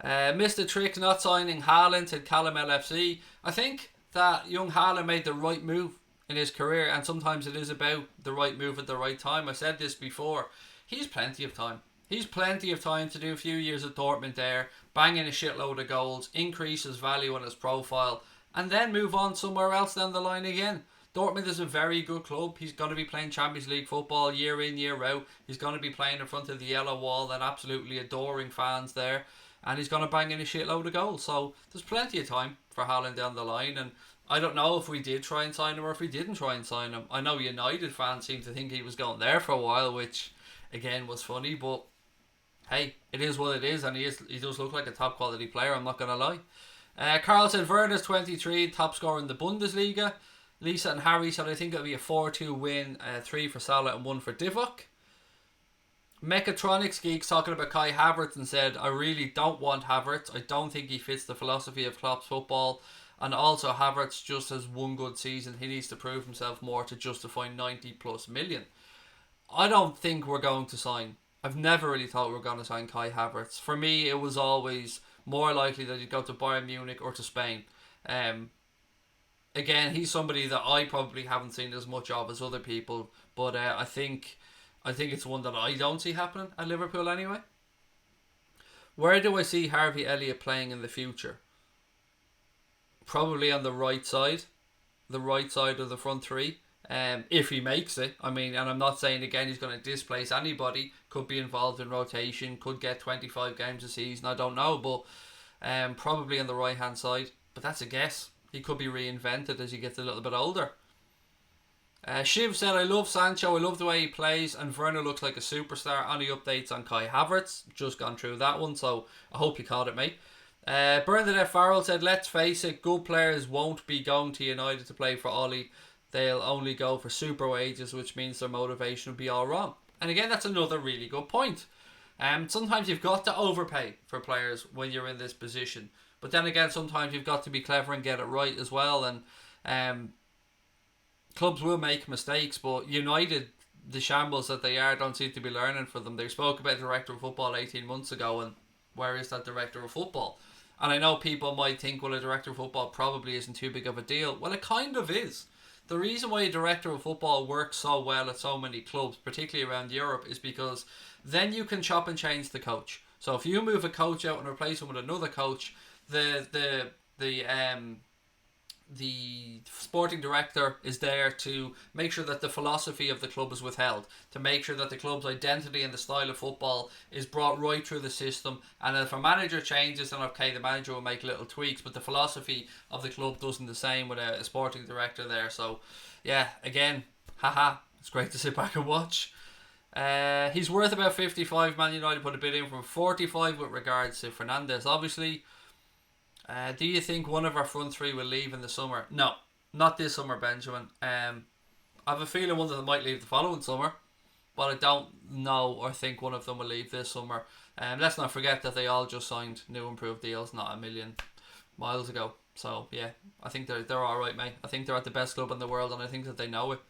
Speaker 1: Missed the trick not signing Haaland to Callum LFC. I think that young Haaland made the right move in his career, and sometimes it is about the right move at the right time. I said this before. He's plenty of time. He's plenty of time to do a few years at Dortmund there, bang in a shitload of goals, increase his value on his profile, and then move on somewhere else down the line again. Dortmund is a very good club. He's going to be playing Champions League football year in, year out. He's going to be playing in front of the yellow wall and absolutely adoring fans there. And he's going to bang in a shitload of goals. So there's plenty of time for Haaland down the line. And I don't know if we did try and sign him or if we didn't try and sign him. I know United fans seem to think he was going there for a while, which again was funny. But hey, it is what it is. And he does look like a top quality player, I'm not going to lie. Carl said Werner's 23, top scorer in the Bundesliga. Lisa and Harry said I think it'll be a 4-2 win, 3 for Salah and 1 for Divock. Mechatronics Geeks talking about Kai Havertz and said I really don't want Havertz. I don't think he fits the philosophy of Klopp's football. And also Havertz just has one good season. He needs to prove himself more to justify 90 plus million. I don't think we're going to sign. I've never really thought we were going to sign Kai Havertz. For me, it was always more likely that he'd go to Bayern Munich or to Spain. Again, he's somebody that I probably haven't seen as much of as other people, but I think it's one that I don't see happening at Liverpool anyway. Where do I see Harvey Elliott playing in the future? Probably on the right side of the front three. If he makes it, I mean, and I'm not saying again he's going to displace anybody. Could be involved in rotation, could get 25 games a season. I don't know, but probably on the right hand side. But that's a guess. He could be reinvented as he gets a little bit older. Shiv said, I love Sancho, I love the way he plays, and Werner looks like a superstar. Any updates on Kai Havertz? Just gone through that one, so I hope you caught it, mate. Bernadette Farrell said, let's face it, good players won't be going to United to play for Ollie. They'll only go for super wages, which means their motivation will be all wrong. And again, that's another really good point. Sometimes you've got to overpay for players when you're in this position. But then again, sometimes you've got to be clever and get it right as well. And clubs will make mistakes, but United, the shambles that they are, don't seem to be learning from them. They spoke about director of football 18 months ago, and where is that director of football? And I know people might think, well, a director of football probably isn't too big of a deal. Well, it kind of is. The reason why a director of football works so well at so many clubs, particularly around Europe, is because then you can chop and change the coach. So if you move a coach out and replace him with another coach, the sporting director is there to make sure that the philosophy of the club is withheld, to make sure that the club's identity and the style of football is brought right through the system. And if a manager changes, then okay, the manager will make little tweaks, but the philosophy of the club doesn't the same with a sporting director there. So yeah, again, it's great to sit back and watch. He's worth about 55. Man United put a bid in from 45 with regards to Fernandes, obviously. Do you think one of our front three will leave in the summer? No, not this summer, Benjamin. I have a feeling one of them might leave the following summer, but I don't know or think one of them will leave this summer. Let's not forget that they all just signed new improved deals not a million miles ago. So yeah, I think they're all right, mate. I think they're at the best club in the world, and I think that they know it.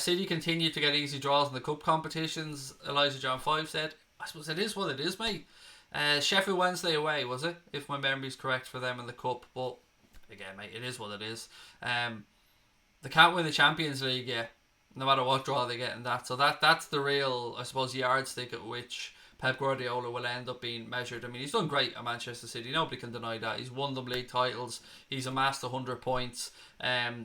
Speaker 1: City continue to get easy draws in the cup competitions. Elijah John 5 said, I suppose it is what it is, mate. Sheffield Wednesday away, was it? If my memory's correct for them in the cup. But again, mate, it is what it is. They can't win the Champions League yet, no matter what draw they get in that. So that's the real, I suppose, yardstick at which Pep Guardiola will end up being measured. I mean, he's done great at Manchester City. Nobody can deny that. He's won them league titles. He's amassed 100 points.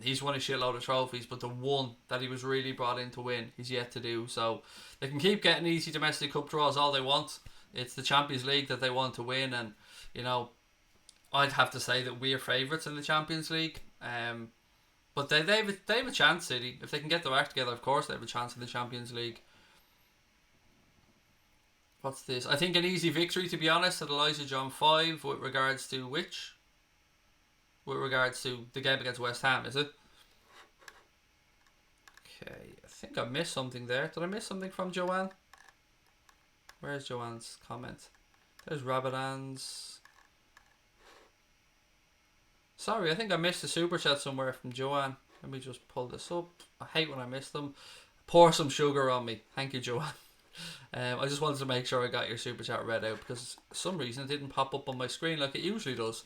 Speaker 1: He's won a shitload of trophies. But the one that he was really brought in to win, he's yet to do. So they can keep getting easy domestic cup draws all they want. It's the Champions League that they want to win, and you know, I'd have to say that we are favourites in the Champions League. But they have a chance, City. If they can get their act together, of course they have a chance in the Champions League. What's this? I think an easy victory, to be honest, at Elijah John 5 with regards to which? With regards to the game against West Ham, is it? Okay, I think I missed something there. Did I miss something from Joanne? Where's Joanne's comment? There's Rabadan's. Sorry, I think I missed a super chat somewhere from Joanne. Let me just pull this up. I hate when I miss them. Pour some sugar on me. Thank you, Joanne. I just wanted to make sure I got your super chat read out because for some reason it didn't pop up on my screen like it usually does.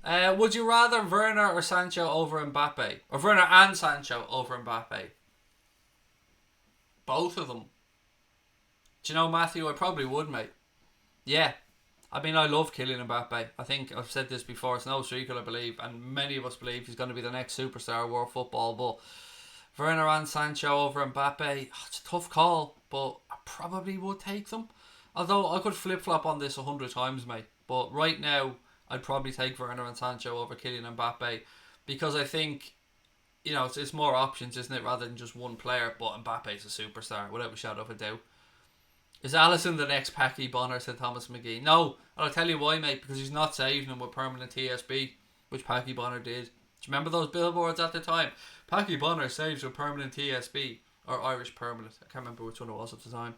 Speaker 1: Would you rather Werner or Sancho over Mbappe? Or Werner and Sancho over Mbappe? Both of them. Do you know, Matthew, I probably would, mate. Yeah. I mean, I love Kylian Mbappe. I think I've said this before. It's no secret, I believe. And many of us believe he's going to be the next superstar of world football. But Werner and Sancho over Mbappe, it's a tough call. But I probably would take them. Although I could flip-flop on this 100 times, mate. But right now, I'd probably take Werner and Sancho over Kylian Mbappe. Because I think, it's more options, isn't it? Rather than just one player. But Mbappe's a superstar, without a shadow of a doubt. Is Alisson the next Packy Bonner, said Thomas McGee. No, and I'll tell you why, mate, because he's not saving him with permanent TSB, which Packy Bonner did. Do you remember those billboards at the time? Packy Bonner saves with permanent TSB, or Irish permanent. I can't remember which one it was at the time.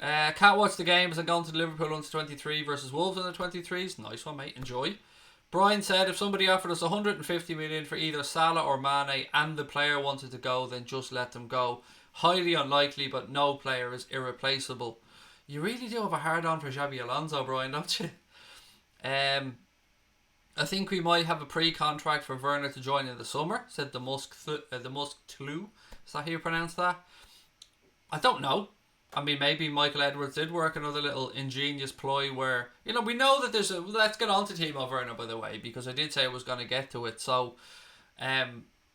Speaker 1: Can't watch the game as I'm going to Liverpool under 23 versus Wolves under 23s. Nice one, mate. Enjoy. Brian said if somebody offered us 150 million for either Salah or Mane and the player wanted to go, then just let them go. Highly unlikely, but no player is irreplaceable. You really do have a hard on for Xabi Alonso, Brian, don't you? I think we might have a pre-contract for Werner to join in the summer, said the Musk Tlu. Is that how you pronounce that? I don't know. I mean, maybe Michael Edwards did work another little ingenious ploy where, we know that there's a... Let's get on to Timo Werner, by the way, because I did say I was going to get to it. So,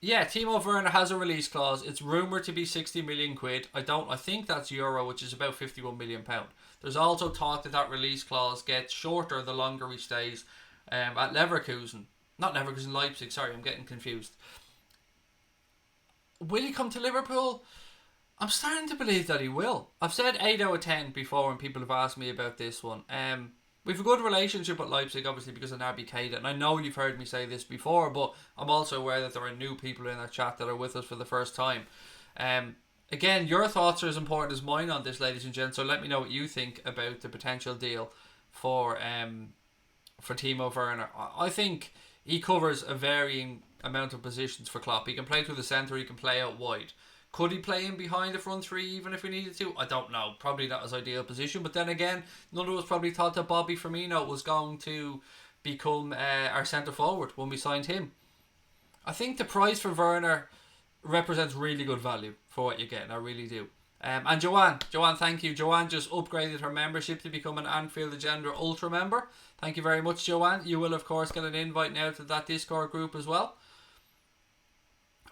Speaker 1: yeah, Timo Werner has a release clause. It's rumoured to be 60 million quid. I think that's euro, which is about 51 million pound. There's also talk that release clause gets shorter the longer he stays at Leverkusen. Not Leverkusen, Leipzig, sorry, I'm getting confused. Will he come to Liverpool? I'm starting to believe that he will. I've said 8 out of 10 before when people have asked me about this one. We've a good relationship with Leipzig, obviously, because of Naby Keita. And I know you've heard me say this before, but I'm also aware that there are new people in our chat that are with us for the first time. Again, your thoughts are as important as mine on this, ladies and gents. So let me know what you think about the potential deal for Timo Werner. I think he covers a varying amount of positions for Klopp. He can play through the centre, he can play out wide. Could he play in behind the front three even if we needed to? I don't know. Probably not his ideal position. But then again, none of us probably thought that Bobby Firmino was going to become our centre forward when we signed him. I think the price for Werner represents really good value for what you're getting. I really do. And Joanne, thank you. Joanne just upgraded her membership to become an Anfield Agenda Ultra member. Thank you very much, Joanne. You will, of course, get an invite now to that Discord group as well.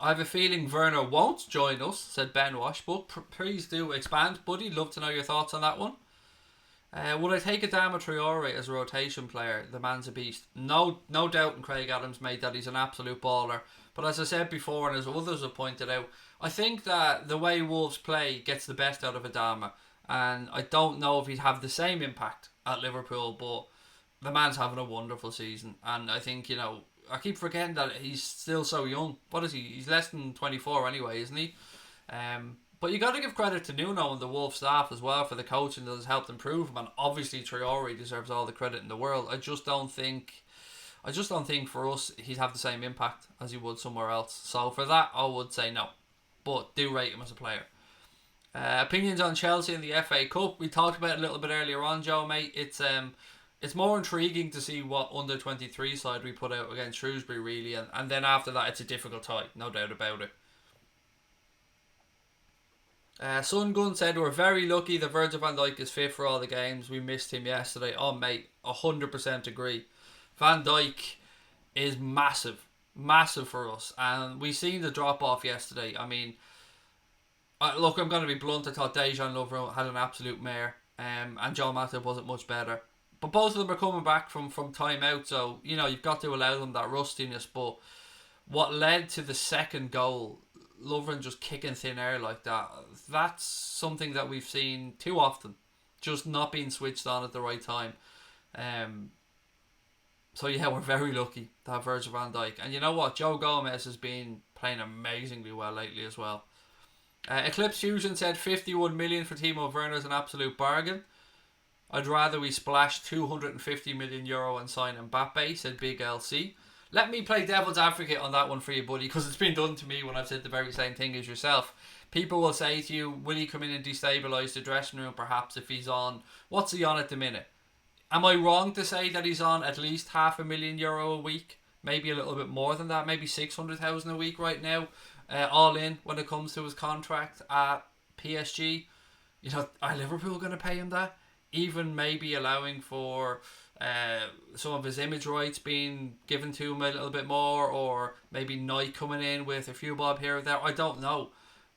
Speaker 1: I have a feeling Werner won't join us, said Ben Wash, but please do expand, buddy. Love to know your thoughts on that one. Would I take Adama Traore as a rotation player? The man's a beast. No doubt in Craig Adams, mate, that he's an absolute baller. But as I said before, and as others have pointed out, I think that the way Wolves play gets the best out of Adama. And I don't know if he'd have the same impact at Liverpool, but the man's having a wonderful season. And I think, I keep forgetting that he's still so young. What is he? He's less than 24 anyway, isn't he? But you got to give credit to Nuno and the Wolves staff as well for the coaching that has helped improve him. And obviously Traore deserves all the credit in the world. I just don't think for us he'd have the same impact as he would somewhere else. So for that, I would say no. But do rate him as a player. Opinions on Chelsea in the FA Cup. We talked about it a little bit earlier on, Joe, mate. It's more intriguing to see what under-23 side we put out against Shrewsbury, really. And then after that, it's a difficult tie. No doubt about it. Sun Gun said, we're very lucky that Virgil van Dijk is fit for all the games. We missed him yesterday. Oh, mate, 100% agree. Van Dijk is massive. Massive for us. And we seen the drop-off yesterday. I mean, look, I'm going to be blunt. I thought Dejan Lovren had an absolute mare. And Joe Matip wasn't much better. But both of them are coming back from time out, so, you've got to allow them that rustiness. But what led to the second goal, Lovren just kicking thin air like that, that's something that we've seen too often, just not being switched on at the right time. So yeah, we're very lucky to have Virgil van Dijk. And you know what? Joe Gomez has been playing amazingly well lately as well. Eclipse Fusion said 51 million for Timo Werner is an absolute bargain. I'd rather we splash 250 million euro and sign Mbappe, said Big LC. let me play devil's advocate on that one for you, buddy, because it's been done to me when I've said the very same thing as yourself. People will say to you, will he come in and destabilise the dressing room perhaps if he's on? What's he on at the minute? Am I wrong to say that he's on at least €500,000 a week? Maybe a little bit more than that, maybe 600,000 a week right now, all in when it comes to his contract at PSG. You know, are Liverpool going to pay him that? Even maybe allowing for some of his image rights being given to him a little bit more, or maybe Nike coming in with a few bob here or there. I don't know.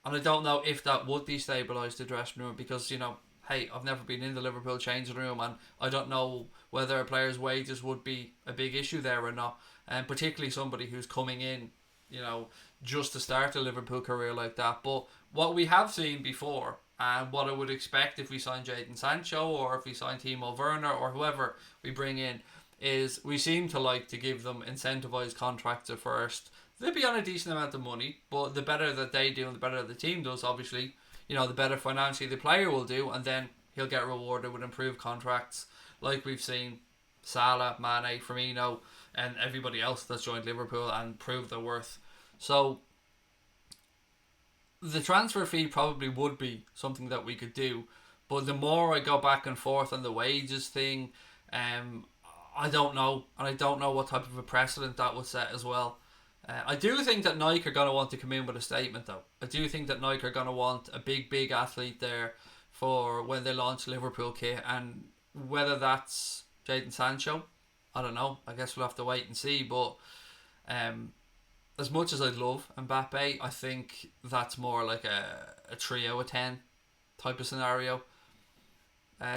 Speaker 1: And I don't know if that would destabilise the dressing room because, you know, hey, I've never been in the Liverpool changing room and I don't know whether a player's wages would be a big issue there or not. And particularly somebody who's coming in, you know, just to start a Liverpool career like that. But what we have seen before, and what I would expect if we sign Jadon Sancho or if we sign Timo Werner or whoever we bring in, is we seem to like to give them incentivised contracts at first. They'll be on a decent amount of money, but the better that they do and the better the team does, obviously, you know, the better financially the player will do, and then he'll get rewarded with improved contracts like we've seen Salah, Mane, Firmino and everybody else that's joined Liverpool and proved their worth. So the transfer fee probably would be something that we could do, but the more I go back and forth on the wages thing, I don't know, and I don't know what type of a precedent that would set as well. I do think that Nike are going to want to come in with a statement though. I do think that Nike are going to want a big athlete there for when they launch Liverpool kit, and whether that's Jadon Sancho, I don't know. I guess we'll have to wait and see, but as much as I'd love Mbappe, I think that's more like a trio of 10 type of scenario.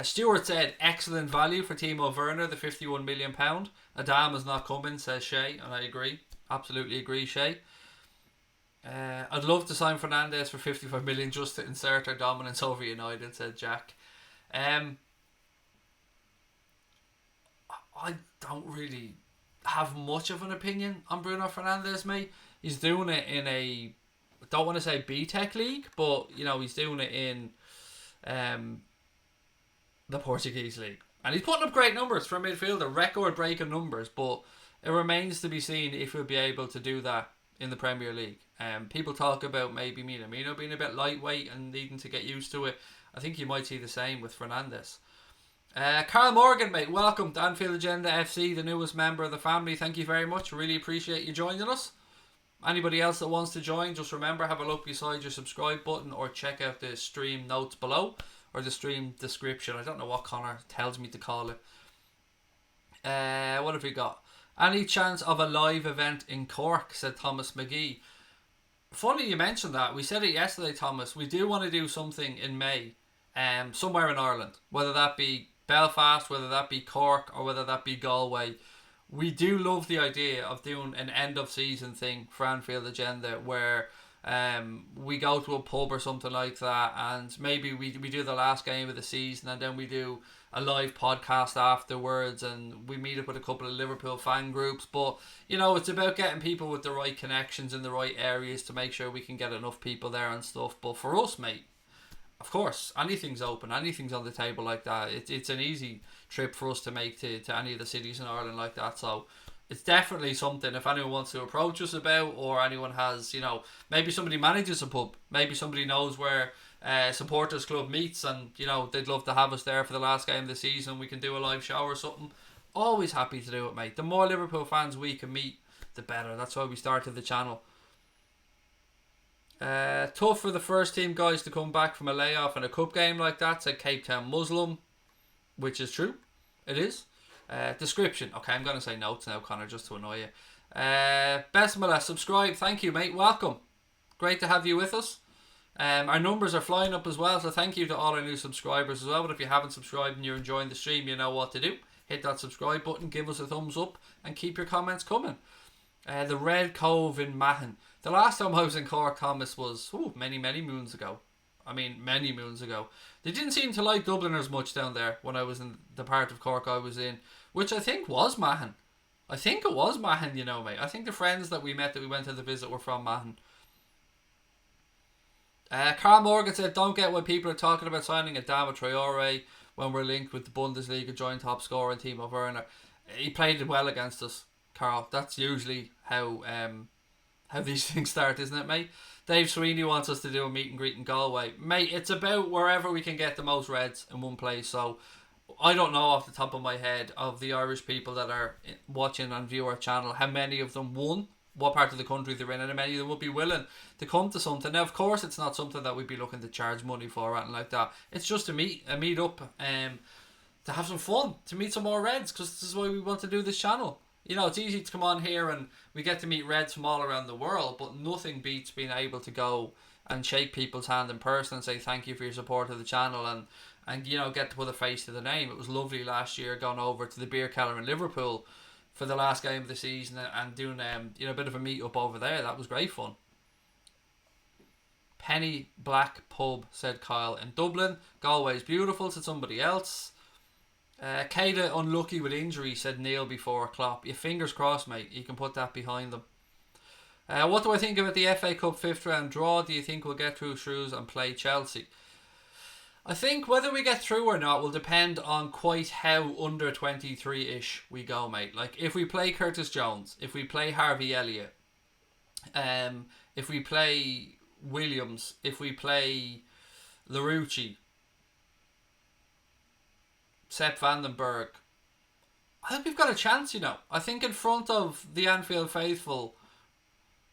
Speaker 1: Stuart said, excellent value for Timo Werner, the £51 million. Adam is not coming, says Shay, and I agree. Absolutely agree, Shay. I'd love to sign Fernandes for 55 million just to insert our dominance over United, said Jack. I don't really have much of an opinion on Bruno Fernandes, mate. He's doing it in a, I don't want to say B-Tech league, but you know, he's doing it in the Portuguese league, and he's putting up great numbers for a midfielder, record-breaking numbers, but it remains to be seen if he'll be able to do that in the Premier League. People talk about maybe Minamino being a bit lightweight and needing to get used to it. I think you might see the same with Fernandes. Carl Morgan, mate, welcome to Anfield Agenda FC, the newest member of the family. Thank you very much. Really appreciate you joining us. Anybody else that wants to join, just remember, have a look beside your subscribe button or check out the stream notes below or the stream description. I don't know what Connor tells me to call it. What have we got? Any chance of a live event in Cork, said Thomas McGee. Funny you mentioned that. We said it yesterday, Thomas. We do want to do something in May, somewhere in Ireland, whether that be Belfast, whether that be Cork, or whether that be Galway. We do love the idea of doing an end of season thing for Anfield Agenda where we go to a pub or something like that, and maybe we do the last game of the season, and then we do a live podcast afterwards, and we meet up with a couple of Liverpool fan groups. But you know, it's about getting people with the right connections in the right areas to make sure we can get enough people there and stuff. But for us, mate, of course, anything's open, anything's on the table like that. It's an easy trip for us to make to any of the cities in Ireland like that. So it's definitely something if anyone wants to approach us about, or anyone has, you know, maybe somebody manages a pub, maybe somebody knows where supporters club meets, and you know, they'd love to have us there for the last game of the season. We can do a live show or something. Always happy to do it, mate. The more Liverpool fans we can meet, the better. That's why we started the channel. Tough for the first team guys to come back from a layoff in a cup game like that, said Cape Town Muslim, which is true. It is. Description. Okay, I'm going to say notes now, Connor, just to annoy you. Besmela, subscribe. Thank you, mate. Welcome. Great to have you with us. Our numbers are flying up as well, so thank you to all our new subscribers as well. But if you haven't subscribed and you're enjoying the stream, you know what to do. Hit that subscribe button, give us a thumbs up, and keep your comments coming. The Red Cove in Mahon. The last time I was in Cork, Thomas, was many moons ago. I mean, many moons ago. They didn't seem to like Dubliners much down there when I was in the part of Cork I was in, which I think was Mahon. I think it was Mahon, you know, mate. I think the friends that we met that we went to the visit were from Mahon. Carl Morgan said, don't get why people are talking about signing Adama Traore when we're linked with the Bundesliga joint top scorer and Timo Werner. He played well against us. Carl. That's usually how these things start, isn't it, mate? Dave Sweeney wants us to do a meet and greet in Galway. Mate, it's about wherever we can get the most Reds in one place. So I don't know off the top of my head of the Irish people that are watching and view our channel, how many of them won, what part of the country they're in, and how many of them would be willing to come to something. Now, of course, it's not something that we'd be looking to charge money for or anything like that. It's just a meet up, to have some fun, to meet some more Reds, because this is why we want to do this channel. You know, it's easy to come on here and we get to meet Reds from all around the world, but nothing beats being able to go and shake people's hand in person and say thank you for your support of the channel, and you know, get to put a face to the name. It was lovely last year going over to the beer cellar in Liverpool for the last game of the season and doing a bit of a meet up over there. That was great fun. Penny Black Pub, said Kyle. In Dublin, Galway's beautiful, said somebody else. Keita unlucky with injury, said Neil before KLOPP. Your fingers crossed, mate. You can put that behind them. What do I think about the FA Cup 5th round draw? Do you think we'll get through Shrews and play Chelsea? I think whether we get through or not will depend on quite how under 23-ish we go, mate. Like, if we play Curtis Jones, if we play Harvey Elliott, if we play Williams, if we play Larouci, Sepp Vandenberg, I think we've got a chance, you know. I think in front of the Anfield faithful,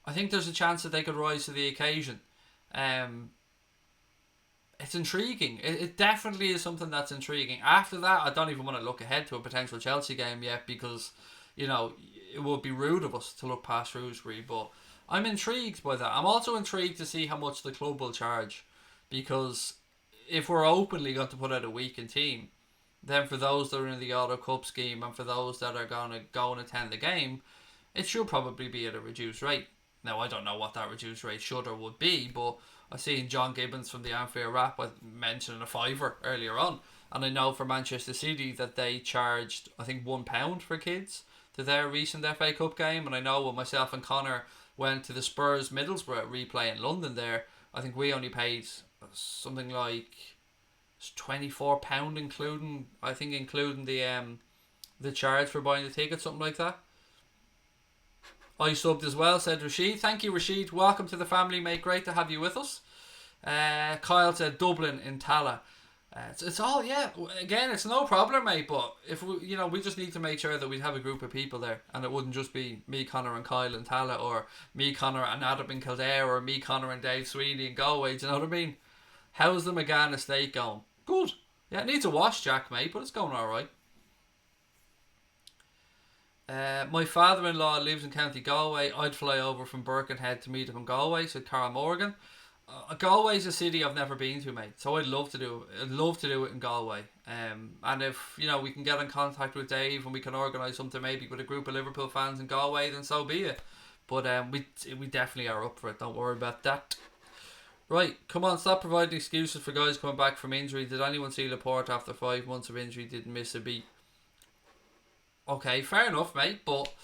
Speaker 1: I think there's a chance that they could rise to the occasion. It's intriguing. It definitely is something that's intriguing. After that, I don't even want to look ahead to a potential Chelsea game yet, because, you know, it would be rude of us to look past Shrewsbury, but I'm intrigued by that. I'm also intrigued to see how much the club will charge, because if we're openly going to put out a weakened team, then for those that are in the Auto Cup scheme and for those that are going to go and attend the game, it should probably be at a reduced rate. Now, I don't know what that reduced rate should or would be, but I seen John Gibbons from the Anfield Rap mentioning a fiver earlier on, and I know for Manchester City that they charged, I think, £1 for kids to their recent FA Cup game, and I know when myself and Connor went to the Spurs Middlesbrough replay in London there, I think we only paid something like £24 including the charge for buying the ticket, something like that. I subbed as well, said Rashid. Thank you, Rashid. Welcome to the family, mate. Great to have you with us. Kyle said Dublin in Tala. It's all, yeah. Again, it's no problem, mate. But if we just need to make sure that we'd have a group of people there, and it wouldn't just be me, Connor, and Kyle in Tala, or me, Connor, and Adam in Kildare, or me, Connor, and Dave Sweeney in Galway. Do you know what I mean? How's the McGann estate going? Good. Yeah, it needs a wash, Jack, mate, but it's going all right. My father-in-law lives in County Galway. I'd fly over from Birkenhead to meet him in Galway, said Carl Morgan. Galway's a city I've never been to, mate, so I'd love to do it. I'd love to do it in Galway. And if we can get in contact with Dave and we can organise something maybe with a group of Liverpool fans in Galway, then so be it. But we definitely are up for it. Don't worry about that. Right, come on, stop providing excuses for guys coming back from injury. Did anyone see Laporte after 5 months of injury? Didn't miss a beat. Okay, fair enough, mate, but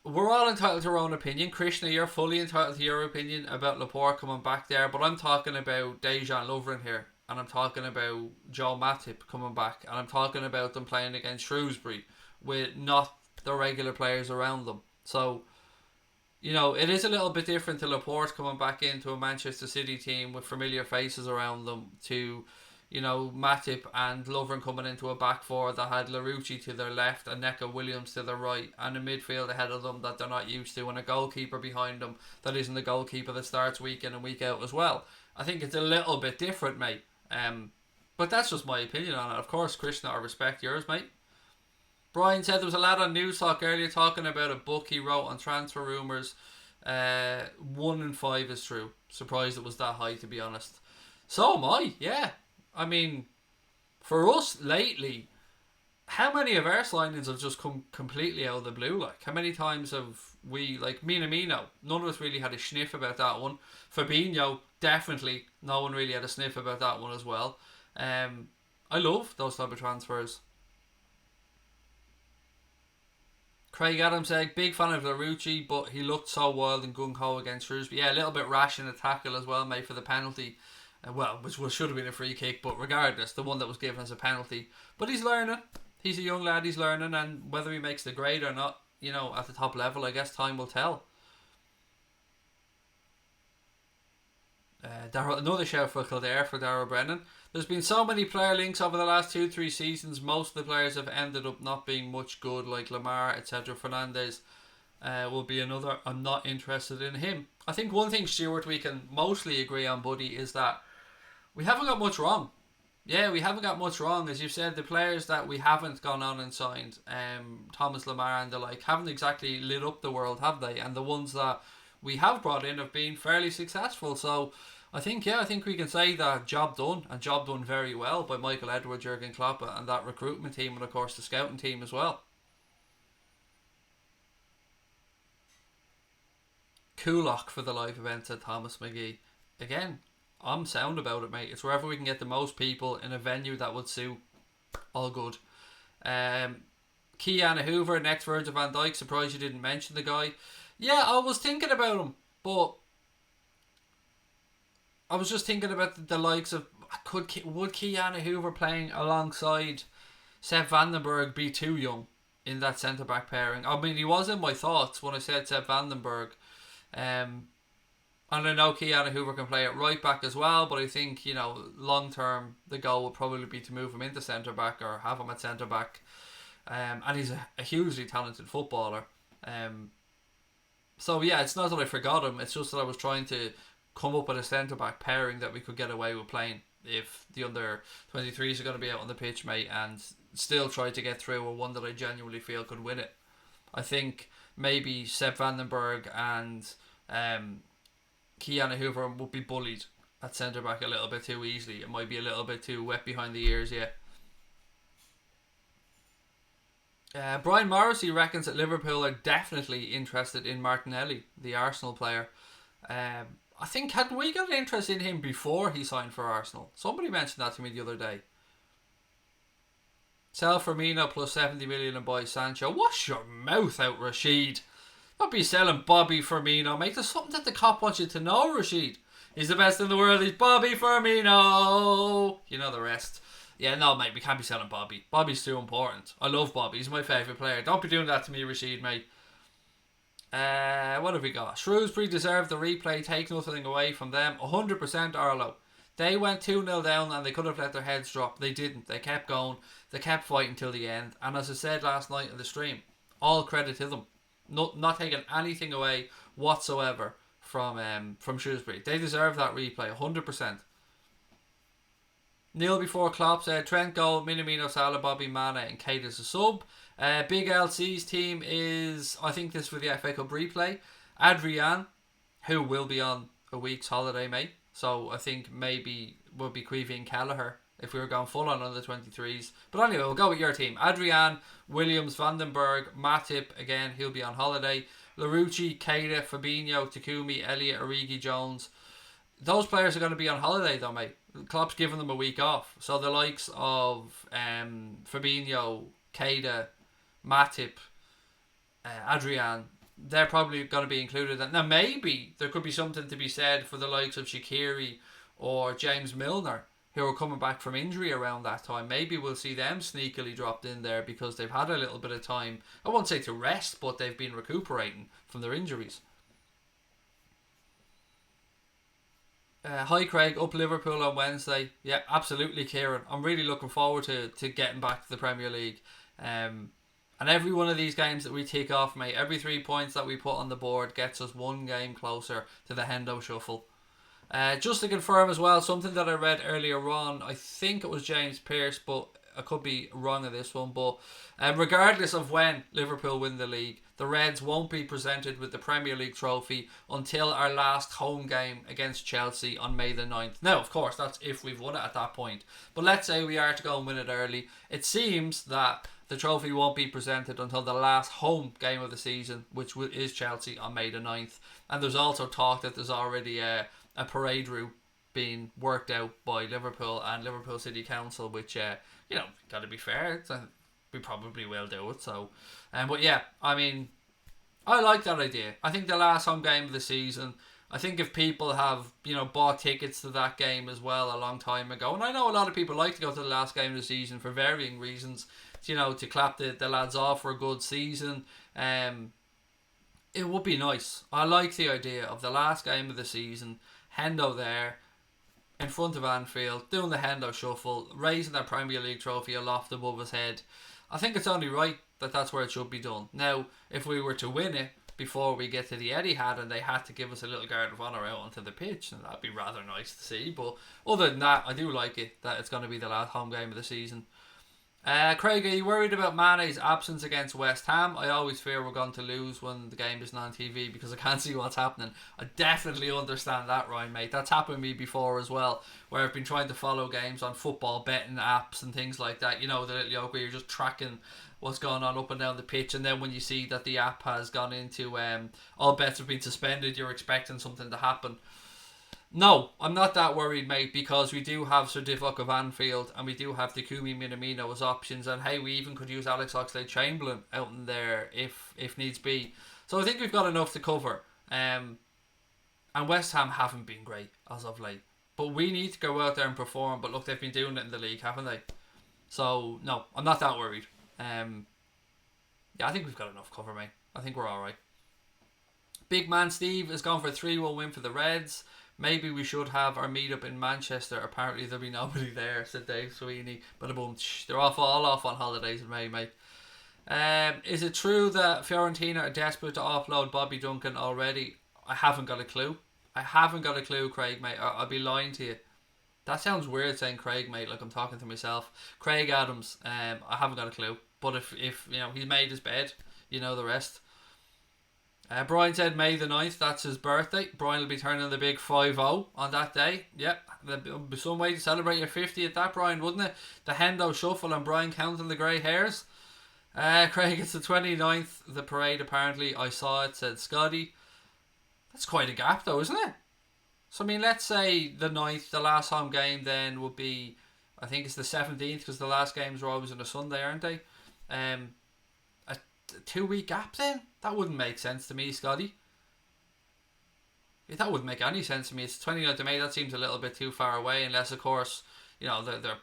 Speaker 1: we're all entitled to our own opinion. Krishna, you're fully entitled to your opinion about Laporte coming back there, but I'm talking about Dejan Lovren here, and I'm talking about Joe Matip coming back, and I'm talking about them playing against Shrewsbury with not the regular players around them. So, it is a little bit different to Laporte coming back into a Manchester City team with familiar faces around them to Matip and Lovren coming into a back four that had Larouci to their left and Neca Williams to their right, and a midfield ahead of them that they're not used to, and a goalkeeper behind them that isn't the goalkeeper that starts week in and week out as well. I think it's a little bit different, mate. But that's just my opinion on it. Of course, Krishna, I respect yours, mate. Brian said there was a lad on News Talk earlier talking about a book he wrote on transfer rumours. 1 in 5 is true. Surprised it was that high, to be honest. So am I, yeah. I mean, for us lately, how many of our signings have just come completely out of the blue? Like, how many times have we, like Minamino, none of us really had a sniff about that one. Fabinho, definitely, no one really had a sniff about that one as well. I love those type of transfers. Craig Adams said, big fan of Larouci, but he looked so wild and gung-ho against Shrewsbury. Yeah, a little bit rash in the tackle as well, mate, for the penalty. Which should have been a free kick, but regardless, the one that was given as a penalty. But he's learning. He's a young lad, he's learning, and whether he makes the grade or not, at the top level. I guess time will tell. Another shout for Kildare for Darragh Brennan. There's been so many player links over the last 2-3 seasons. Most of the players have ended up not being much good, like Lamar, etc. Fernandez will be another. I'm not interested in him. I think one thing, Stuart, we can mostly agree on, buddy, is that we haven't got much wrong. Yeah, we haven't got much wrong. As you've said, the players that we haven't gone on and signed, Thomas Lamar and the like, haven't exactly lit up the world, have they? And the ones that we have brought in have been fairly successful. So I think we can say that job done, and job done very well by Michael Edwards, Jurgen Klopp, and that recruitment team, and of course the scouting team as well. KLOPP for the live event, said Thomas McGee. Again, I'm sound about it, mate. It's wherever we can get the most people in a venue that would suit. All good. Kylian Hoover, next Virgil van Dijk. Surprised you didn't mention the guy. Yeah, I was thinking about him, but I was just thinking about the likes of would Kylian Hoover playing alongside Sepp Vandenberg be too young in that centre back pairing? I mean, he was in my thoughts when I said Sepp Vandenberg. And I know Kylian Hoover can play at right back as well, but I think, long term, the goal would probably be to move him into centre back or have him at centre back. And he's a hugely talented footballer. So, yeah, it's not that I forgot him, it's just that I was trying to come up with a centre back pairing that we could get away with playing if the under 23s are going to be out on the pitch, mate, and still try to get through, or one that I genuinely feel could win it. I think maybe Sepp Vandenberg and Kylian Hoover would be bullied at centre back a little bit too easily. It might be a little bit too wet behind the ears, yeah. Brian Morrissey reckons that Liverpool are definitely interested in Martinelli, the Arsenal player. I think, hadn't we got an interest in him before he signed for Arsenal? Somebody mentioned that to me the other day. Sell Firmino plus 70 million and buy Sancho. Wash your mouth out, Rashid. Don't be selling Bobby Firmino, mate. There's something that the cop wants you to know, Rashid. He's the best in the world. He's Bobby Firmino. You know the rest. Yeah, no, mate, we can't be selling Bobby. Bobby's too important. I love Bobby. He's my favourite player. Don't be doing that to me, Rashid, mate. What have we got? Shrewsbury deserve the replay. Take nothing away from them. 100% Arlo. They went 2-0 down and they could have let their heads drop. They didn't. They kept going. They kept fighting till the end. And as I said last night in the stream, all credit to them. Not taking anything away whatsoever from Shrewsbury. They deserve that replay. 100%. Neil before Klopp said Trent goal, Minamino, Salah, Bobby, Mane and Kate as a sub. Big LC's team is, I think this for the FA Cup replay, Adrian, who will be on a week's holiday, mate. So I think maybe we'll be Queevy and Kelleher if we were going full on under 23s. But anyway, we'll go with your team. Adrian, Williams, Vandenberg, Matip, again, he'll be on holiday. Larouci, Keita, Fabinho, Takumi, Elliott, Origi, Jones. Those players are going to be on holiday though, mate. Klopp's giving them a week off. So the likes of Fabinho, Keita, Matip, Adrian, they're probably going to be included. Now maybe there could be something to be said for the likes of Shaqiri or James Milner, who are coming back from injury around that time. Maybe we'll see them sneakily dropped in there because they've had a little bit of time, I won't say to rest, but they've been recuperating from their injuries. Hi Craig, up Liverpool on Wednesday. Yeah, absolutely, Kieran. I'm really looking forward to getting back to the Premier League. And every one of these games that we tick off, mate, every 3 points that we put on the board gets us one game closer to the Hendo Shuffle. Just to confirm as well, something that I read earlier on, I think it was James Pearce, but I could be wrong on this one, but regardless of when Liverpool win the league, the Reds won't be presented with the Premier League trophy until our last home game against Chelsea on May the 9th. Now, of course, that's if we've won it at that point. But let's say we are to go and win it early. It seems that the trophy won't be presented until the last home game of the season, which is Chelsea on May the 9th. And there's also talk that there's already a parade route being worked out by Liverpool and Liverpool City Council, which, got to be fair, we probably will do it. So, but yeah, I mean, I like that idea. I think the last home game of the season, I think if people have, bought tickets to that game as well a long time ago, and I know a lot of people like to go to the last game of the season for varying reasons, to clap the lads off for a good season. It would be nice. I like the idea of the last game of the season, Hendo there, in front of Anfield, doing the Hendo shuffle, raising that Premier League trophy aloft above his head. I think it's only right that that's where it should be done. Now, if we were to win it before we get to the Etihad and they had to give us a little guard of honour out onto the pitch, then that'd be rather nice to see. But other than that, I do like it that it's going to be the last home game of the season. Craig, are you worried about Mane's absence against West Ham? I always fear we're going to lose when the game isn't on TV because I can't see what's happening. I definitely understand that, Ryan, mate. That's happened to me before as well, where I've been trying to follow games on football betting apps and things like that. The little yoke where you're just tracking what's going on up and down the pitch, and then when you see that the app has gone into all bets have been suspended, you're expecting something to happen. No, I'm not that worried, mate, because we do have Sir Divock of Anfield and we do have Takumi Minamino as options, and hey, we even could use Alex Oxlade-Chamberlain out in there if needs be. So I think we've got enough to cover. And West Ham haven't been great as of late, but we need to go out there and perform. But look, they've been doing it in the league, haven't they? So no, I'm not that worried. Yeah, I think we've got enough cover, mate. I think we're alright. Big man Steve has gone for a 3-1 win for the Reds. Maybe we should have our meetup in Manchester. Apparently there'll be nobody there, said Dave Sweeney. But boom, they're all off on holidays in May, mate. Is it true that Fiorentina are desperate to offload Bobby Duncan already? I haven't got a clue. Craig, mate. I'll be lying to you. That sounds weird saying Craig, mate, like I'm talking to myself. Craig Adams, I haven't got a clue. But if he's made his bed, you know the rest. Brian said May the 9th, that's his birthday. Brian will be turning the big 5-0 on that day. Yep, there'll be some way to celebrate your 50th, that, Brian, wouldn't it? The Hendo shuffle and Brian counting the grey hairs. Craig, it's the 29th, the parade apparently. I saw it, said Scotty. That's quite a gap though, isn't it? So, I mean, let's say the 9th, the last home game then would be, I think it's the 17th, because the last games are always on a Sunday, aren't they? A 2-week gap then? That wouldn't make sense to me, Scotty. Yeah, that wouldn't make any sense to me. It's 29th of May, that seems a little bit too far away, unless, of course, the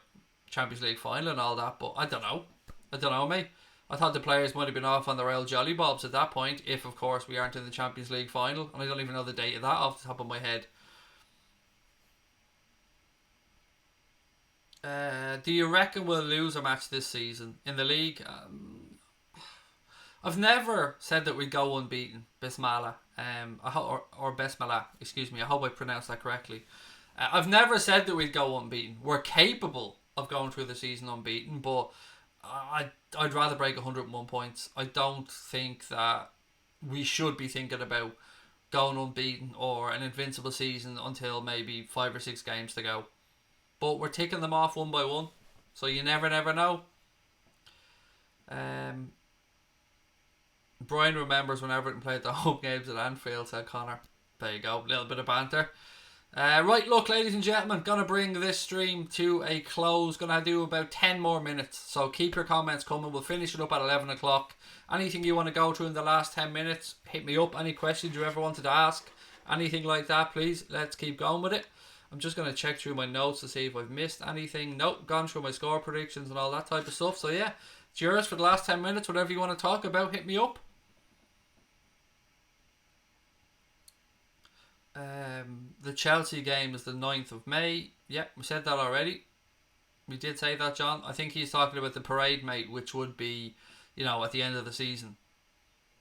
Speaker 1: Champions League final and all that, but I don't know, mate. I thought the players might have been off on the Royal Jolly Bobs at that point, if, of course, we aren't in the Champions League final, and I don't even know the date of that off the top of my head. Do you reckon we'll lose a match this season in the league? I've never said that we'd go unbeaten. Bismillah. Or Besmillah, excuse me. I hope I pronounced that correctly. I've never said that we'd go unbeaten. We're capable of going through the season unbeaten, but I'd rather break 101 points. I don't think that we should be thinking about going unbeaten or an invincible season until maybe 5 or 6 games to go. But we're ticking them off one by one, so you never know. Brian remembers when Everton played the home games at Anfield, said Connor. There you go, a little bit of banter. Right, look, ladies and gentlemen, gonna bring this stream to a close. Gonna do about 10 more minutes, so keep your comments coming. We'll finish it up at 11 o'clock. Anything you want to go through in the last 10 minutes, hit me up. Any questions you ever wanted to ask, anything like that, please, let's keep going with it. I'm just going to check through my notes to see if I've missed anything. Nope, gone through my score predictions and all that type of stuff. So yeah, it's yours for the last 10 minutes. Whatever you want to talk about, hit me up. The Chelsea game is the 9th of May. Yeah, we said that already. We did say that, John. I think he's talking about the parade, mate, which would be, at the end of the season.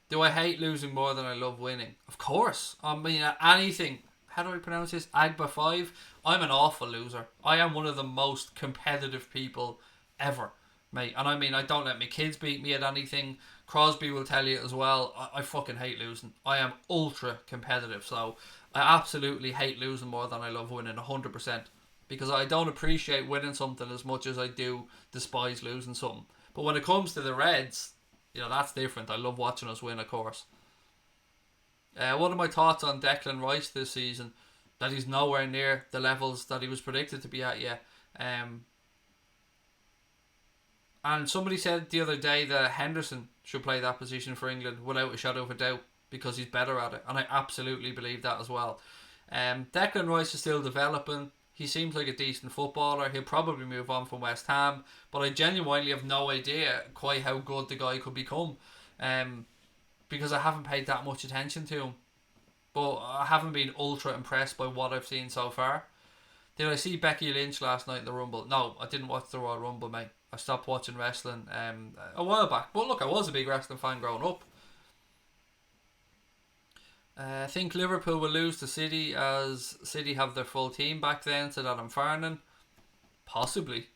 Speaker 1: Do I hate losing more than I love winning? Of course. I mean, anything. How do I pronounce this? Agba 5. I'm an awful loser. I am one of the most competitive people ever, mate. And I mean, I don't let my kids beat me at anything. Crosby will tell you as well. I fucking hate losing. I am ultra competitive. So I absolutely hate losing more than I love winning, 100%. Because I don't appreciate winning something as much as I do despise losing something. But when it comes to the Reds, that's different. I love watching us win, of course. What are my thoughts on Declan Rice this season? That he's nowhere near the levels that he was predicted to be at yet. And somebody said the other day that Henderson should play that position for England without a shadow of a doubt. because he's better at it, and I absolutely believe that as well. Declan Rice is still developing. He seems like a decent footballer. He'll probably move on from West Ham, but I genuinely have no idea quite how good the guy could become, because I haven't paid that much attention to him. But I haven't been ultra impressed by what I've seen so far. Did I see Becky Lynch last night in the Rumble? No, I didn't watch the Royal Rumble, mate. I stopped watching wrestling a while back. But look, I was a big wrestling fan growing up. I think Liverpool will lose to City as City have their full team back then, so that I'm farning. Possibly.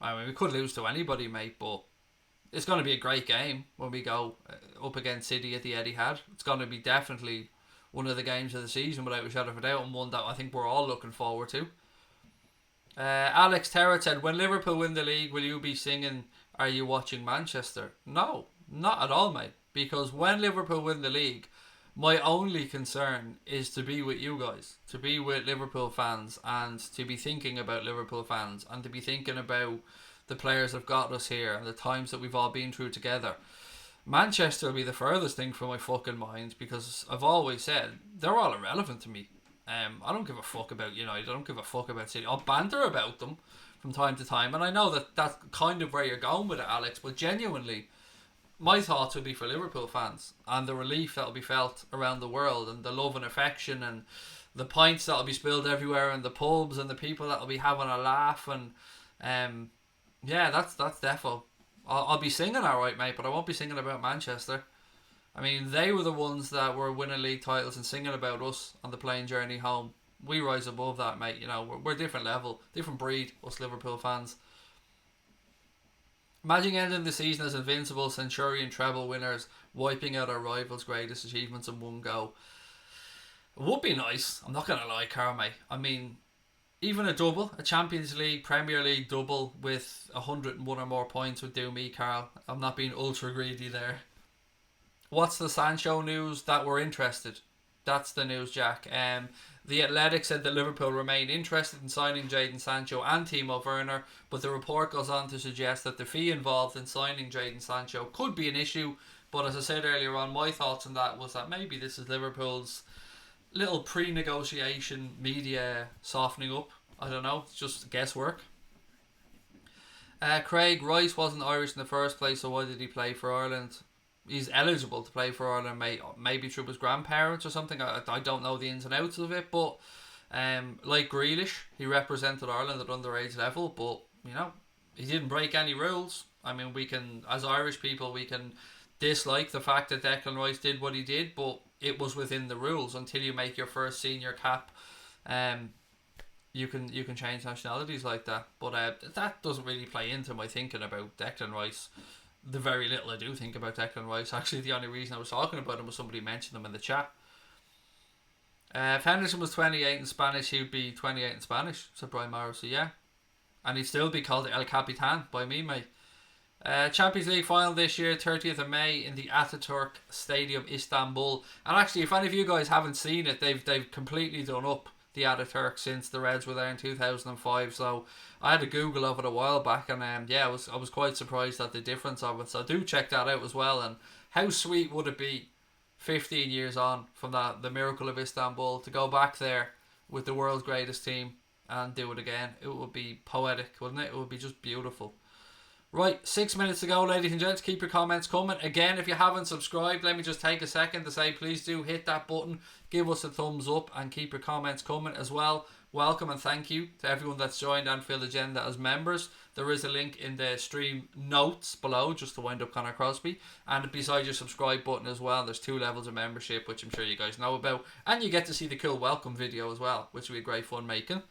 Speaker 1: I mean, we could lose to anybody, mate, but it's going to be a great game when we go up against City at the Etihad. It's going to be definitely one of the games of the season without a shadow of a doubt, and one that I think we're all looking forward to. Alex Terrett said, when Liverpool win the league, will you be singing Are You Watching Manchester? No, not at all, mate. Because when Liverpool win the league, my only concern is to be with you guys, to be with Liverpool fans, and to be thinking about Liverpool fans, and to be thinking about the players that have got us here and the times that we've all been through together. Manchester will be the furthest thing from my fucking mind, because I've always said they're all irrelevant to me. I don't give a fuck about United. I don't give a fuck about City. I'll banter about them from time to time, and I know that that's kind of where you're going with it, Alex. But genuinely, my thoughts would be for Liverpool fans and the relief that will be felt around the world, and the love and affection, and the pints that will be spilled everywhere, and the pubs, and the people that will be having a laugh, and yeah, that's defo. I'll be singing alright, mate, but I won't be singing about Manchester. I mean, they were the ones that were winning league titles and singing about us on the plane journey home. We rise above that, mate. You know, we're different level, different breed, us Liverpool fans. Imagine ending the season as invincible Centurion treble winners, wiping out our rivals' greatest achievements in one go. It would be nice. I'm not going to lie, Carl, mate. I mean, even a double, a Champions League, Premier League double with 101 or more points would do me, Carl. I'm not being ultra greedy there. What's the Sancho news? That we're interested. That's the news, Jack. The Athletic said that Liverpool remain interested in signing Jadon Sancho and Timo Werner, but the report goes on to suggest that the fee involved in signing Jadon Sancho could be an issue. But as I said earlier on, my thoughts on that was that maybe this is Liverpool's little pre-negotiation media softening up. I don't know. It's just guesswork. Craig, Rice wasn't Irish in the first place, so why did he play for Ireland? He's eligible to play for Ireland, maybe through his grandparents or something. I don't know the ins and outs of it, but like Grealish, he represented Ireland at underage level, but he didn't break any rules. I mean, we can, as Irish people, we can dislike the fact that Declan Rice did what he did, but it was within the rules. Until you make your first senior cap, you can change nationalities like that. But that doesn't really play into my thinking about Declan Rice. The very little I do think about Declan Rice. Actually, the only reason I was talking about him was somebody mentioned him in the chat. If Henderson was 28 in Spanish, he would be 28 in Spanish, said Brian Morrissey, yeah. And he'd still be called El Capitan by me, mate. Champions League final this year, 30th of May in the Ataturk Stadium, Istanbul. And actually, if any of you guys haven't seen it, they've completely done up the Ataturk since the Reds were there in 2005. So I had a Google of it a while back, and I was quite surprised at the difference of it. So do check that out as well. And how sweet would it be 15 years on from the miracle of Istanbul to go back there with the world's greatest team and do it again? It would be poetic, wouldn't it? It would be just beautiful. Right, 6 minutes to go, ladies and gents. Keep your comments coming. Again, if you haven't subscribed, let me just take a second to say please do hit that button, give us a thumbs up, and keep your comments coming as well. Welcome and thank you to everyone that's joined Anfield Agenda as members. There is a link in the stream notes below just to wind up Conor Crosby, and beside your subscribe button as well, there's 2 levels of membership, which I'm sure you guys know about, and you get to see the cool welcome video as well, which will be great fun making.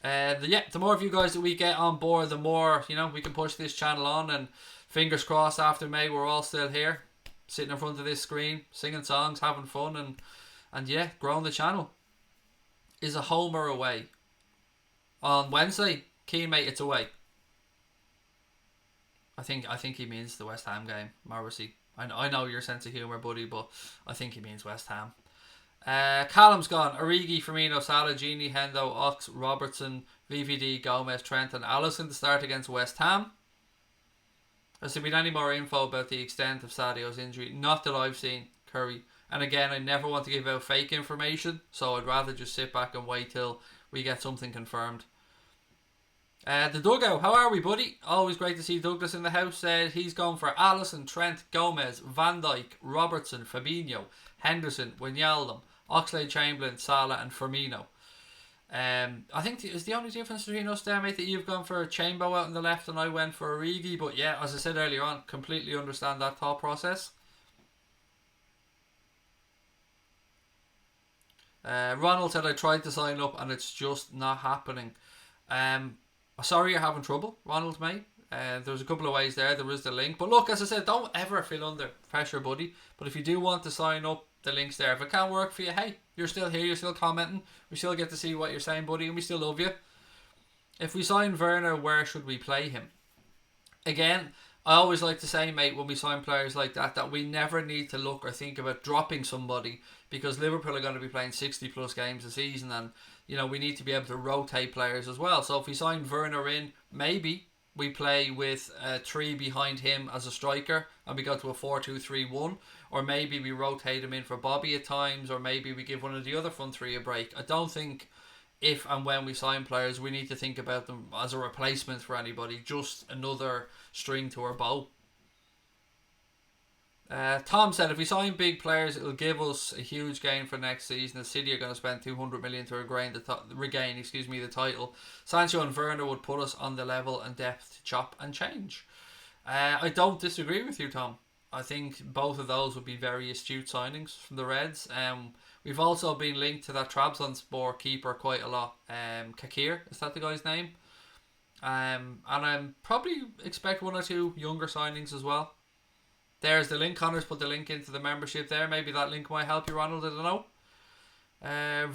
Speaker 1: The more of you guys that we get on board, the more we can push this channel on, and fingers crossed after May we're all still here sitting in front of this screen singing songs, having fun, and growing the channel. Is a home or away on Wednesday? Keen, mate, it's away. I think he means the West Ham game, Morrissey. I know your sense of humour, buddy, but I think he means West Ham. Callum's gone. Origi, Firmino, Salah, Gini, Hendo, Ox, Robertson, VVD, Gomez, Trent and Allison to start against West Ham. Has there been any more info about the extent of Sadio's injury? Not that I've seen, Curry. And again, I never want to give out fake information, so I'd rather just sit back and wait till we get something confirmed. The dugout, how are we, buddy? Always great to see Douglas in the house. He's going for Alisson, Trent, Gomez, Van Dijk, Robertson, Fabinho, Henderson, Wijnaldum, Oxlade-Chamberlain, Salah, and Firmino. I think is the only difference between us there, mate, that you've gone for Chambo out on the left and I went for Origi. But yeah, as I said earlier on, completely understand that thought process. Ronald said I tried to sign up and it's just not happening. Sorry you're having trouble, Ronald, mate. There's a couple of ways there. There is the link. But look, as I said, don't ever feel under pressure, buddy. But if you do want to sign up, the link's there. If it can't work for you, hey, you're still here. You're still commenting. We still get to see what you're saying, buddy. And we still love you. If we sign Werner, where should we play him? Again, I always like to say, mate, when we sign players like that we never need to look or think about dropping somebody, because Liverpool are going to be playing 60 plus games a season, and you know we need to be able to rotate players as well. So if we sign Werner in, maybe we play with 3 behind him as a striker and we go to a 4-2-3-1, or maybe we rotate him in for Bobby at times, or maybe we give one of the other front 3 a break. I don't think if and when we sign players we need to think about them as a replacement for anybody, just another string to our bow. Tom said if we sign big players it'll give us a huge gain for next season, as City are going to spend 200 million to regain the title. Sancho and Werner would put us on the level and depth to chop and change. I don't disagree with you, Tom. I think both of those would be very astute signings from the Reds. We've also been linked to that Trabzonspor keeper quite a lot. Kakir, is that the guy's name? And I'm probably expect 1 or 2 younger signings as well. There's the link. Connor's put the link into the membership there. Maybe that link might help you, Ronald. I don't know.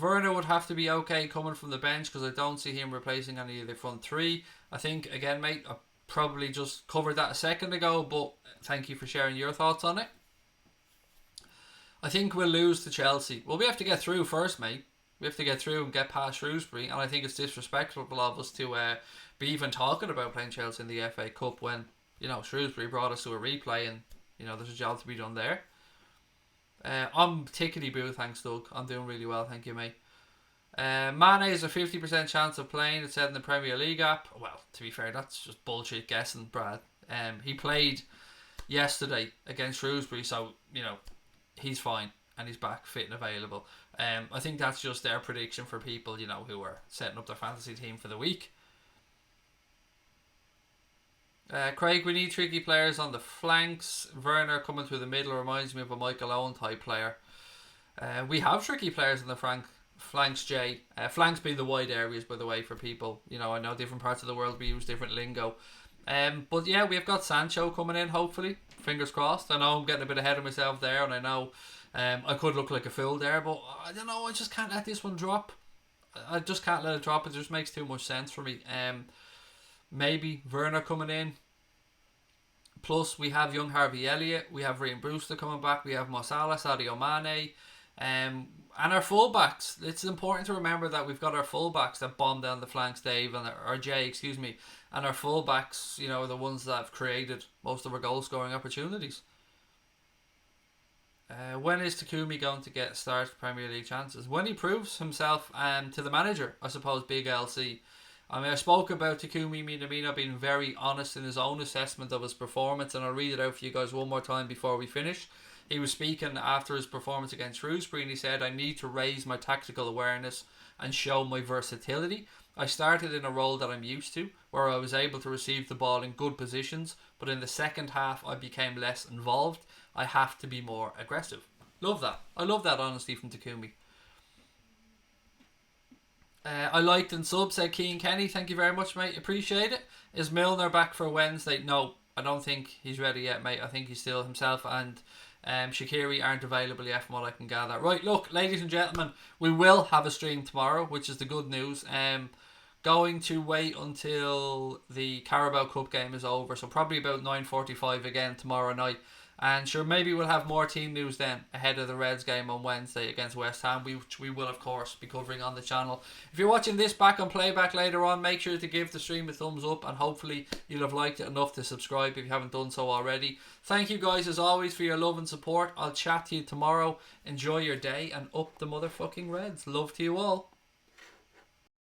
Speaker 1: Werner would have to be okay coming from the bench, because I don't see him replacing any of the front 3. I think, again, mate, I probably just covered that a second ago, but thank you for sharing your thoughts on it. I think we'll lose to Chelsea. Well, we have to get through first, mate. We have to get through and get past Shrewsbury, and I think it's disrespectful of us to be even talking about playing Chelsea in the FA Cup when, you know, Shrewsbury brought us to a replay, and you know there's a job to be done there. I'm tickety-boo, thanks Doug. I'm doing really well, thank you, mate. Mane is a 50% chance of playing, it said in the Premier League app. Well, to be fair, that's just bullshit guessing, Brad. He played yesterday against Shrewsbury, so you know he's fine and he's back fit and available. I think that's just their prediction for people, you know, who are setting up their fantasy team for the week. Craig, we need tricky players on the flanks. Werner coming through the middle reminds me of a Michael Owen type player. We have tricky players on the flanks, Jay. Flanks being the wide areas, by the way, for people. You know, I know different parts of the world we use different lingo. But yeah, we've got Sancho coming in, hopefully. Fingers crossed. I know I'm getting a bit ahead of myself there, and I know I could look like a fool there, but I don't know, I just can't let this one drop. I just can't let it drop. It just makes too much sense for me. Maybe Werner coming in. Plus, we have young Harvey Elliott. We have Ryan Brewster coming back. We have Mo Salah, Sadio Mane. And our fullbacks. It's important to remember that we've got our fullbacks that bomb down the flanks, Dave, and our Jay, excuse me. And our fullbacks, you know, are the ones that have created most of our goal scoring opportunities. When is Takumi going to get start Premier League chances? When he proves himself to the manager, I suppose, Big LC. I mean, I spoke about Takumi Minamino being very honest in his own assessment of his performance, and I'll read it out for you guys one more time before we finish. He was speaking after his performance against Shrewsbury, and he said, I need to raise my tactical awareness and show my versatility. I started in a role that I'm used to, where I was able to receive the ball in good positions, but in the second half I became less involved. I have to be more aggressive. Love that. I love that honesty from Takumi. I liked and sub, said Keane Kenny. Thank you very much, mate. Appreciate it. Is Milner back for Wednesday? No, I don't think he's ready yet, mate. I think he's still himself, and Shaqiri aren't available yet from what I can gather. Right, look, ladies and gentlemen, we will have a stream tomorrow, which is the good news. Going to wait until the Carabao Cup game is over, so probably about 9:45 again tomorrow night. And sure, maybe we'll have more team news then ahead of the Reds game on Wednesday against West Ham, which we will, of course, be covering on the channel. If you're watching this back on playback later on, make sure to give the stream a thumbs up, and hopefully you'll have liked it enough to subscribe if you haven't done so already. Thank you guys, as always, for your love and support. I'll chat to you tomorrow. Enjoy your day, and up the motherfucking Reds. Love to you all.